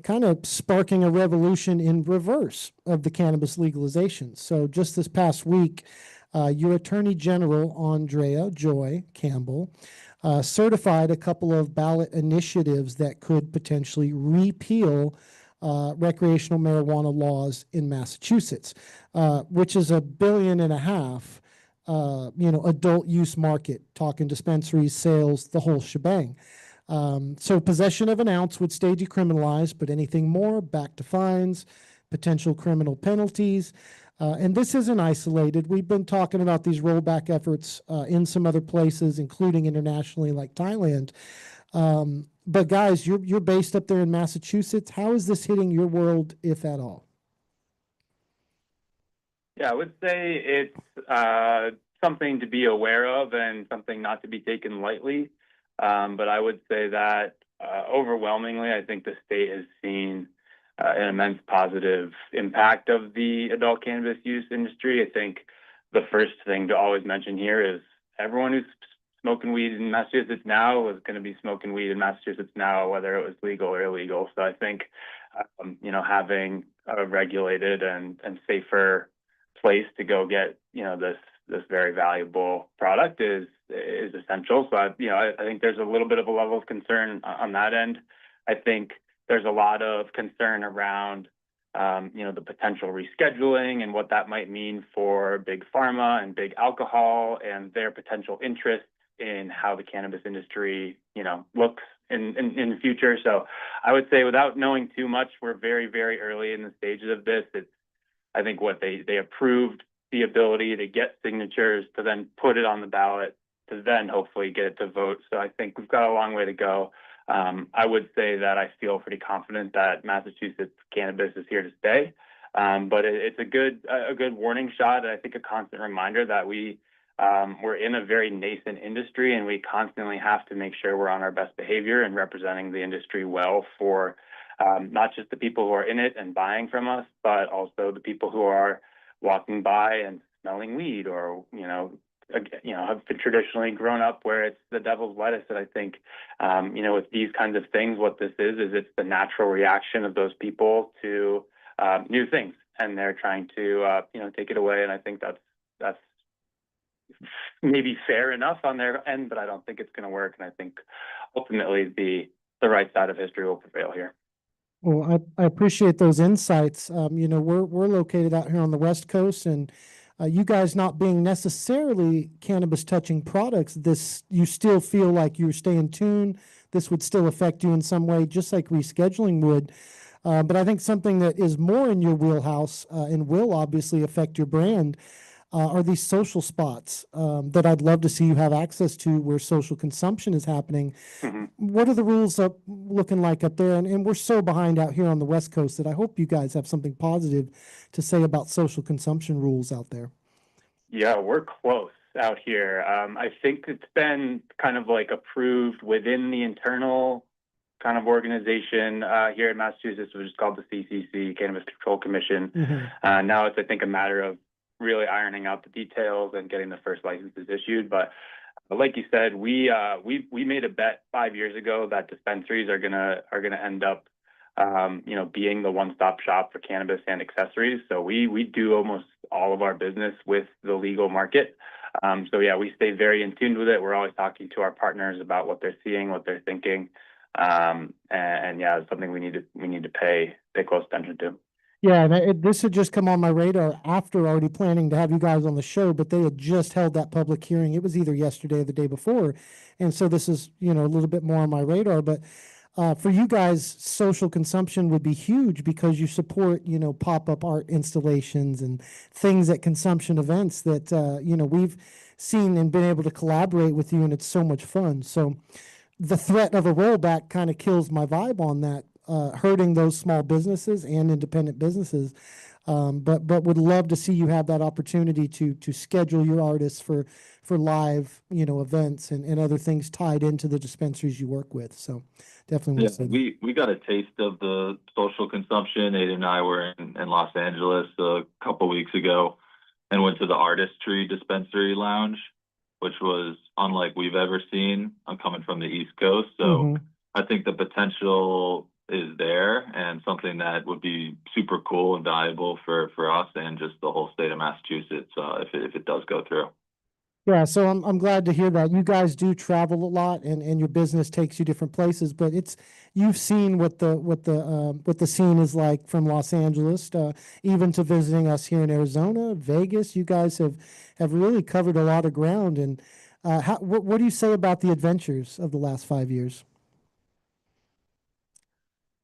kind of sparking a revolution in reverse of the cannabis legalization. So just this past week, your Attorney General, Andrea Joy Campbell, certified a couple of ballot initiatives that could potentially repeal recreational marijuana laws in Massachusetts, which is $1.5 billion adult use market, talking dispensaries, sales, the whole shebang. So possession of an ounce would stay decriminalized, but anything more, back to fines, potential criminal penalties. And this isn't isolated. We've been talking about these rollback efforts in some other places, including internationally like Thailand. But guys, you're based up there in Massachusetts. How is this hitting your world, if at all? Yeah, I would say it's something to be aware of and something not to be taken lightly. But I would say that overwhelmingly, I think the state has seen an immense positive impact of the adult cannabis use industry. I think the first thing to always mention here is everyone who's smoking weed in Massachusetts now is going to be smoking weed in Massachusetts now, whether it was legal or illegal. So I think, having a regulated and safer place to go get, this very valuable product is essential. So I think there's a little bit of a level of concern on that end. I think there's a lot of concern around, the potential rescheduling and what that might mean for big pharma and big alcohol and their potential interest in how the cannabis industry, looks in the future. So I would say, without knowing too much, we're very, very early in the stages of this. I think what they approved the ability to get signatures to then put it on the ballot to then hopefully get it to vote. So I think we've got a long way to go. I would say that I feel pretty confident that Massachusetts cannabis is here to stay. But it's a good warning shot, and I think a constant reminder that we're in a very nascent industry, and we constantly have to make sure we're on our best behavior and representing the industry well for not just the people who are in it and buying from us, but also the people who are walking by and smelling weed, or have been traditionally grown up where it's the devil's lettuce. And I think with these kinds of things, what this is it's the natural reaction of those people to new things, and they're trying to take it away. And I think that's maybe fair enough on their end, but I don't think it's going to work. And I think ultimately the right side of history will prevail here. Well, I appreciate those insights. We're located out here on the West Coast, and you guys not being necessarily cannabis touching products, you still feel like you stay in tune. This would still affect you in some way, just like rescheduling would. But I think something that is more in your wheelhouse and will obviously affect your brand are these social spots that I'd love to see you have access to, where social consumption is happening. Mm-hmm. What are the rules looking like up there? And we're so behind out here on the West Coast that I hope you guys have something positive to say about social consumption rules out there. Yeah, we're close out here. I think it's been kind of like approved within the internal kind of organization here in Massachusetts, which is called the CCC, Cannabis Control Commission. Now it's, I think, a matter of really ironing out the details and getting the first licenses issued. But like you said, we made a bet 5 years ago that dispensaries are gonna end up, being the one-stop shop for cannabis and accessories. So we do almost all of our business with the legal market. So yeah, we stay very in tune with it. We're always talking to our partners about what they're seeing, what they're thinking, and yeah, it's something we need to pay close attention to. Yeah, and this had just come on my radar after already planning to have you guys on the show, but they had just held that public hearing. It was either yesterday or the day before. And so this is, a little bit more on my radar. But for you guys, social consumption would be huge because you support, pop-up art installations and things at consumption events that, we've seen and been able to collaborate with you, and it's so much fun. So the threat of a rollback kind of kills my vibe on that. Hurting those small businesses and independent businesses, but would love to see you have that opportunity to schedule your artists for live events and other things tied into the dispensaries you work with. So definitely want to say that. We got a taste of the social consumption. Aiden and I were in Los Angeles a couple weeks ago and went to the Artistry Dispensary Lounge, which was unlike we've ever seen. I'm coming from the East Coast, so I think the potential is there and something that would be super cool and valuable for us and just the whole state of Massachusetts if it does go through. Yeah, so I'm glad to hear that. You guys do travel a lot and your business takes you different places, but you've seen what the scene is like from Los Angeles, even to visiting us here in Arizona, Vegas. You guys have really covered a lot of ground. And what do you say about the adventures of the last 5 years?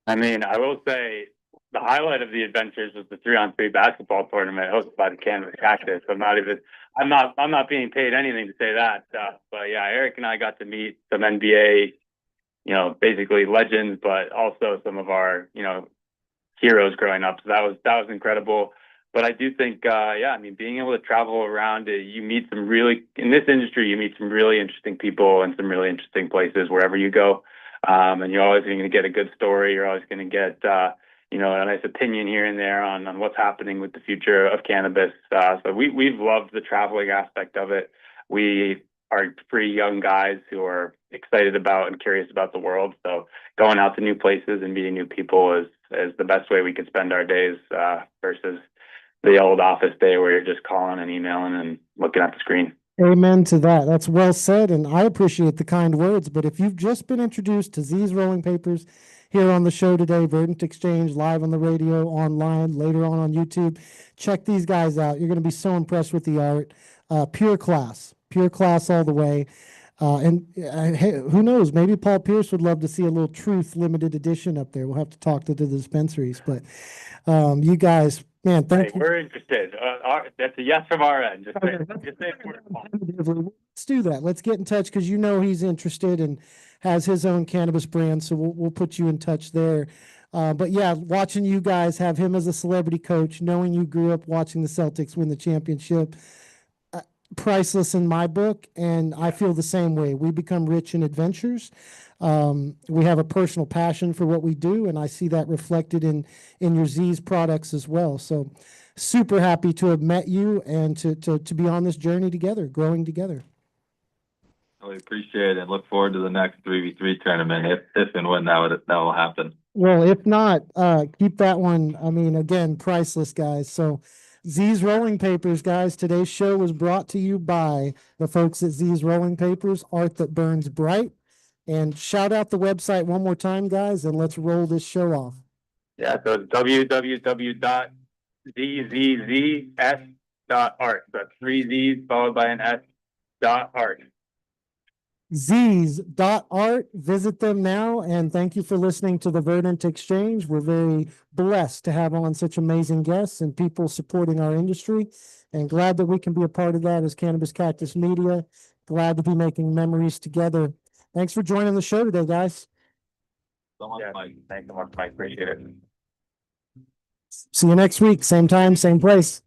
I mean, I will say the highlight of the adventures was the 3-on-3 basketball tournament hosted by the Cannabis Cactus. I'm not being paid anything to say that. But yeah, Eric and I got to meet some NBA, basically legends, but also some of our, heroes growing up. So that was incredible. But I do think, being able to travel around, in this industry, you meet some really interesting people and some really interesting places wherever you go. And you're always going to get a good story. You're always going to get, a nice opinion here and there on what's happening with the future of cannabis. So we've loved the traveling aspect of it. We are pretty young guys who are excited about and curious about the world. So going out to new places and meeting new people is the best way we could spend our days versus the old office day where you're just calling and emailing and looking at the screen. Amen to that. That's well said, and I appreciate the kind words. But if you've just been introduced to Z's Rolling Papers here on the show today, Verdant Exchange, live on the radio, online, later on YouTube, check these guys out. You're going to be so impressed with the art. Pure class all the way. Hey, who knows? Maybe Paul Pierce would love to see a little Truth limited edition up there. We'll have to talk to the dispensaries, but you guys. Man, thank you. We're interested. That's a yes from our end. Just say Let's do that. Let's get in touch because he's interested and has his own cannabis brand. So we'll put you in touch there. But yeah, watching you guys have him as a celebrity coach, knowing you grew up watching the Celtics win the championship, priceless in my book. And I feel the same way. We become rich in adventures. We have a personal passion for what we do, and I see that reflected in your Z's products as well. So super happy to have met you and to be on this journey together, growing together. We appreciate it and look forward to the next 3v3 tournament if and when that will happen. Well, if not, keep that one. I mean, again, priceless, guys. So Z's Rolling Papers, guys. Today's show was brought to you by the folks at Z's Rolling Papers, art that burns bright. And shout out the website one more time, guys, and let's roll this show off. Yeah, so it's www.zzs.art. That's 3 Z's followed by an S.art. Z's.art. Visit them now, and thank you for listening to the Verdant Exchange. We're very blessed to have on such amazing guests and people supporting our industry, and glad that we can be a part of that as Cannabis Cactus Media. Glad to be making memories together. Thanks for joining the show today, guys. Thanks so much, Mike. Appreciate it. See you next week. Same time, same place.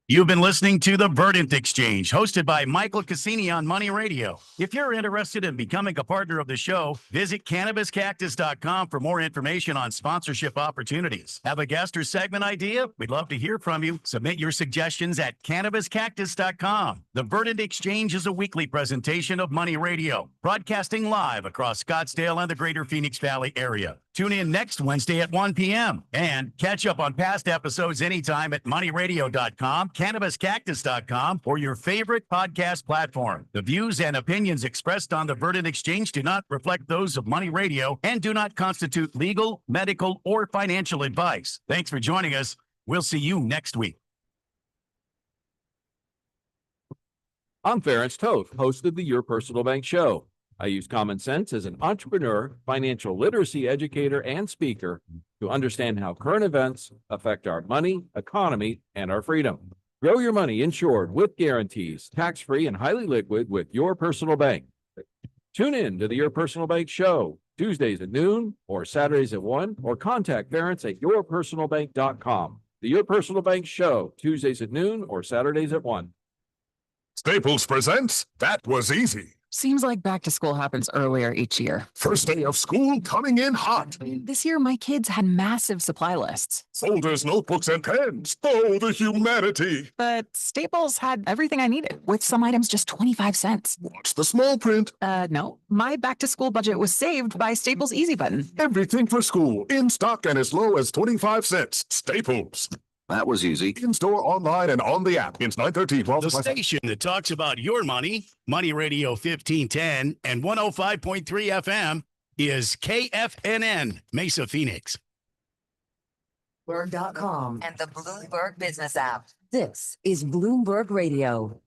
You've been listening to the Verdant Exchange, hosted by Michael Cassini on Money Radio. If you're interested in becoming a partner of the show, visit CannabisCactus.com for more information on sponsorship opportunities. Have a guest or segment idea? We'd love to hear from you. Submit your suggestions at CannabisCactus.com. The Verdant Exchange is a weekly presentation of Money Radio, broadcasting live across Scottsdale and the greater Phoenix Valley area. Tune in next Wednesday at 1 p.m. and catch up on past episodes anytime at moneyradio.com, CannabisCactus.com, or your favorite podcast platform. The views and opinions expressed on the Verdant Exchange do not reflect those of Money Radio and do not constitute legal, medical, or financial advice. Thanks for joining us. We'll see you next week. I'm Ference Toth, host of the Your Personal Bank Show. I use common sense as an entrepreneur, financial literacy educator, and speaker to understand how current events affect our money, economy, and our freedom. Grow your money insured with guarantees, tax-free and highly liquid with Your Personal Bank. Tune in to the Your Personal Bank Show, Tuesdays at noon or Saturdays at 1, or contact Ference at yourpersonalbank.com. The Your Personal Bank Show, Tuesdays at noon or Saturdays at 1. Staples presents That Was Easy. Seems like back to school happens earlier each year. First day of school coming in hot. This year, my kids had massive supply lists. Folders, notebooks, and pens. Oh, the humanity. But Staples had everything I needed, with some items just 25 cents. What's the small print? No. My back to school budget was saved by Staples Easy Button. Everything for school, in stock and as low as 25 cents. Staples. That was easy. In store, online, and on the app. It's 9/13. The station that talks about your money, Money Radio 1510 and 105.3 FM, is KFNN, Mesa, Phoenix. Bloomberg.com and the Bloomberg Business app. This is Bloomberg Radio.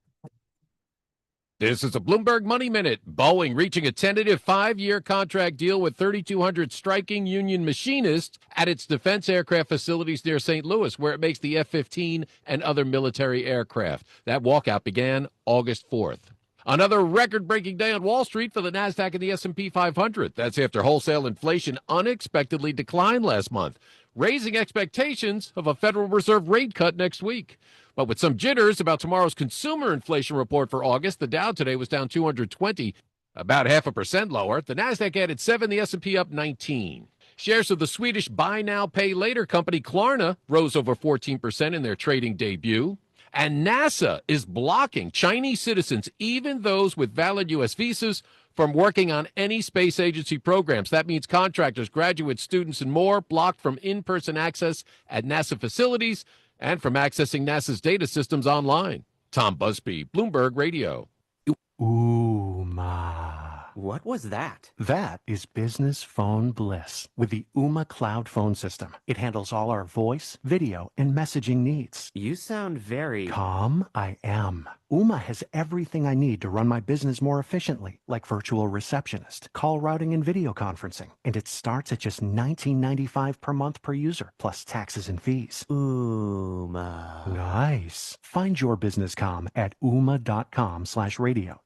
This is a Bloomberg Money Minute. Boeing reaching a tentative 5-year contract deal with 3,200 striking union machinists at its defense aircraft facilities near St. Louis, where it makes the F-15 and other military aircraft. That walkout began August 4th. Another record-breaking day on Wall Street for the NASDAQ and the S&P 500. That's after wholesale inflation unexpectedly declined last month, raising expectations of a Federal Reserve rate cut next week. But with some jitters about tomorrow's consumer inflation report for August, the Dow today was down 220, about 0.5% lower. The NASDAQ added 7, the S&P up 19. Shares of the Swedish buy now, pay later company Klarna rose over 14% in their trading debut. And NASA is blocking Chinese citizens, even those with valid U.S. visas, from working on any space agency programs. That means contractors, graduates, students, and more blocked from in-person access at NASA facilities and from accessing NASA's data systems online. Tom Busby, Bloomberg Radio. What was that? That is business phone bliss with the Ooma Cloud phone system. It handles all our voice, video, and messaging needs. You sound very calm. I am. Ooma has everything I need to run my business more efficiently, like virtual receptionist, call routing, and video conferencing. And it starts at just $19.95 per month per user, plus taxes and fees. Ooma. Nice. Find your business comm at ooma.com/radio.